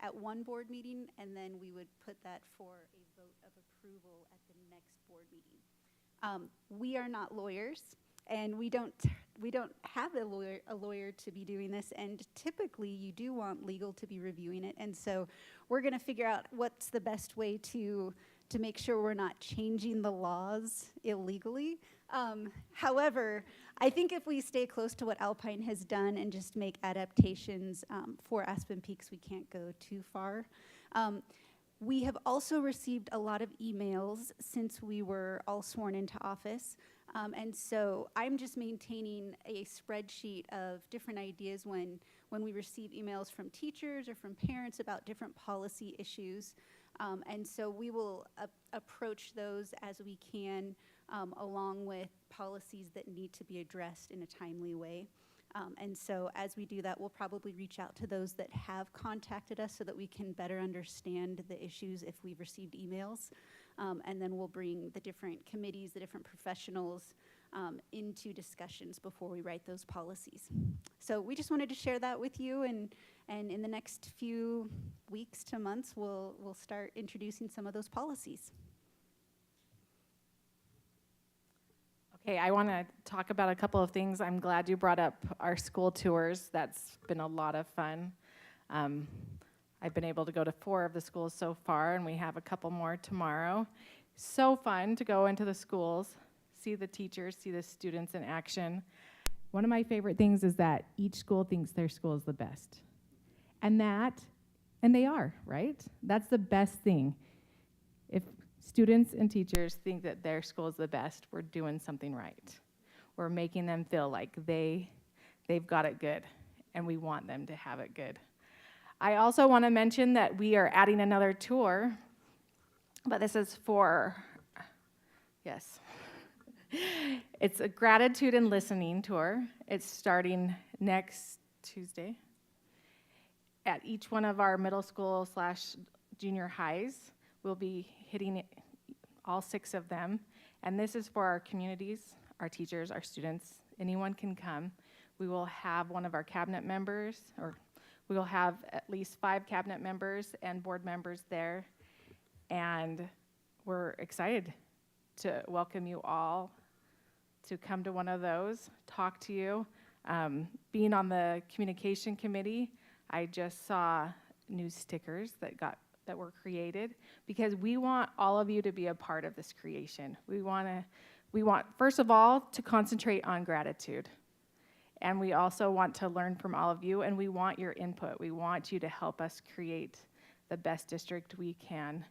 at one board meeting, and then we would put that for a vote of approval at the next board meeting. We are not lawyers, and we don't have a lawyer to be doing this, and typically you do want legal to be reviewing it, and so we're going to figure out what's the best way to make sure we're not changing the laws illegally. However, I think if we stay close to what Alpine has done and just make adaptations for Aspen Peaks, we can't go too far. We have also received a lot of emails since we were all sworn into office. And so I'm just maintaining a spreadsheet of different ideas when we receive emails from teachers or from parents about different policy issues. And so we will approach those as we can, along with policies that need to be addressed in a timely way. And so as we do that, we'll probably reach out to those that have contacted us so that we can better understand the issues if we've received emails. And then we'll bring the different committees, the different professionals into discussions before we write those policies. So we just wanted to share that with you, and in the next few weeks to months, we'll start introducing some of those policies. Okay, I want to talk about a couple of things. I'm glad you brought up our school tours. That's been a lot of fun. I've been able to go to 4 of the schools so far, and we have a couple more tomorrow. So fun to go into the schools, see the teachers, see the students in action. One of my favorite things is that each school thinks their school is the best. And they are, right? That's the best thing. If students and teachers think that their school is the best, we're doing something right. We're making them feel like they've got it good, and we want them to have it good. I also want to mention that we are adding another tour, but this is yes. It's a gratitude and listening tour. It's starting next Tuesday at each one of our middle school / junior highs. We'll be hitting all 6 of them, and this is for our communities, our teachers, our students. Anyone can come. We will have one of our cabinet members, or we will have at least 5 cabinet members and board members there, and we're excited to welcome you all to come to one of those, talk to you. Being on the communication committee, I just saw new stickers that were created, because we want all of you to be a part of this creation. We want, first of all, to concentrate on gratitude. And we also want to learn from all of you, and we want your input. We want you to help us create the best district we can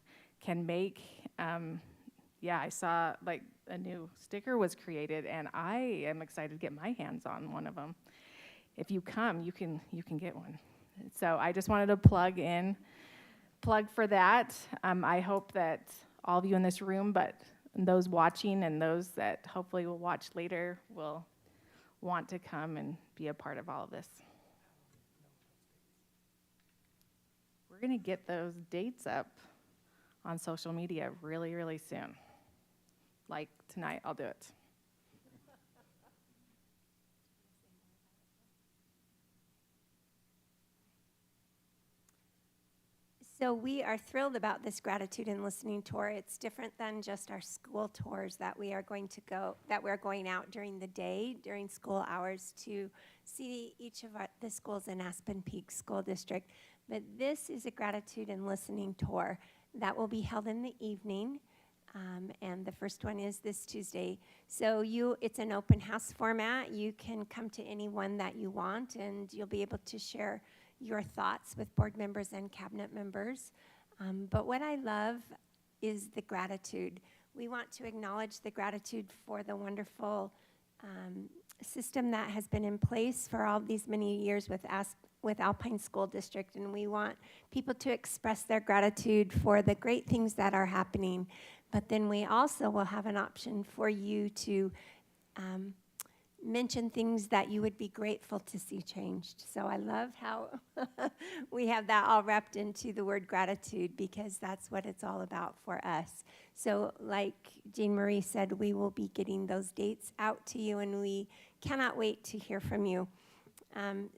make. I saw like a new sticker was created, and I am excited to get my hands on one of them. If you come, you can get one. So I just wanted to plug for that. I hope that all of you in this room, but those watching and those that hopefully will watch later, will want to come and be a part of all of this. We're going to get those dates up on social media really, really soon. Like tonight, I'll do it. So we are thrilled about this gratitude and listening tour. It's different than just our school tours that we're going out during the day, during school hours to see each of the schools in Aspen Peak School District. But this is a gratitude and listening tour that will be held in the evening. And the first one is this Tuesday. So it's an open house format. You can come to any one that you want, and you'll be able to share your thoughts with board members and cabinet members. But what I love is the gratitude. We want to acknowledge the gratitude for the wonderful system that has been in place for all these many years with Alpine School District, and we want people to express their gratitude for the great things that are happening. But then we also will have an option for you to mention things that you would be grateful to see changed. So I love how we have that all wrapped into the word gratitude, because that's what it's all about for us. So like Jean Marie said, we will be getting those dates out to you, and we cannot wait to hear from you.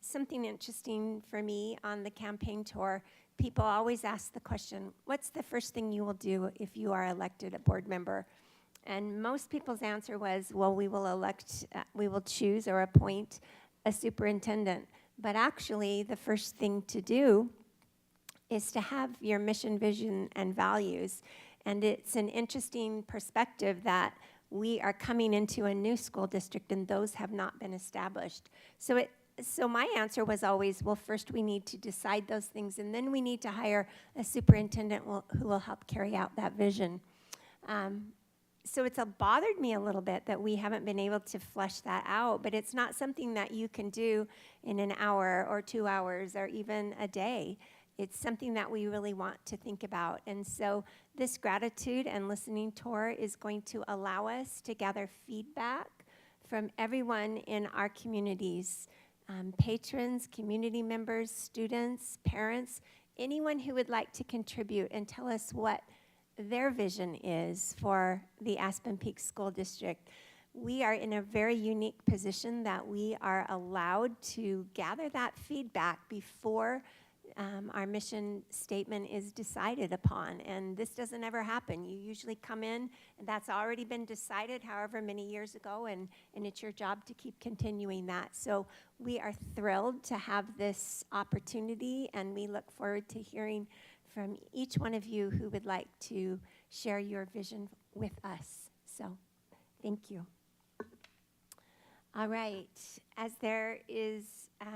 Something interesting for me on the campaign tour, people always ask the question, what's the first thing you will do if you are elected a board member? And most people's answer was, well, we will choose or appoint a superintendent. But actually, the first thing to do is to have your mission, vision, and values. And it's an interesting perspective that we are coming into a new school district and those have not been established. So my answer was always, well, first we need to decide those things, and then we need to hire a superintendent who will help carry out that vision. So it's bothered me a little bit that we haven't been able to flesh that out, but it's not something that you can do in an hour or 2 hours or even a day. It's something that we really want to think about. And so this gratitude and listening tour is going to allow us to gather feedback from everyone in our communities, patrons, community members, students, parents, anyone who would like to contribute and tell us what their vision is for the Aspen Peak School District. We are in a very unique position that we are allowed to gather that feedback before our mission statement is decided upon. And this doesn't ever happen. You usually come in and that's already been decided however many years ago, and it's your job to keep continuing that. So we are thrilled to have this opportunity, and we look forward to hearing from each one of you who would like to share your vision with us. So, thank you. All right, as there is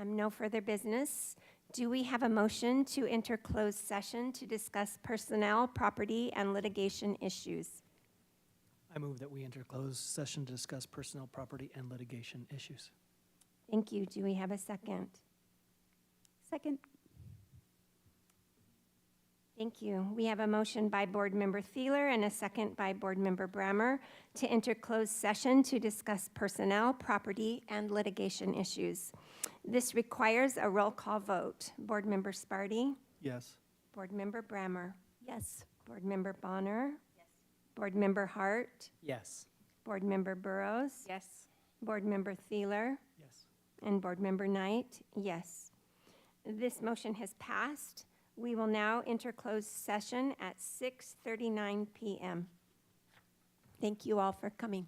no further business, do we have a motion to enter closed session to discuss personnel, property, and litigation issues? I move that we enter closed session to discuss personnel, property, and litigation issues. Thank you. Do we have a second? Second. Thank you. We have a motion by Board Member Thieler and a second by Board Member Brammer to enter closed session to discuss personnel, property, and litigation issues. This requires a roll call vote. Board Member Sparty? Yes. Board Member Brammer? Yes. Board Member Bonner? Yes. Board Member Hart? Yes. Board Member Burrows? Yes. Board Member Thieler? Yes. And Board Member Knight? Yes. This motion has passed. We will now enter closed session at 6:39 p.m. Thank you all for coming.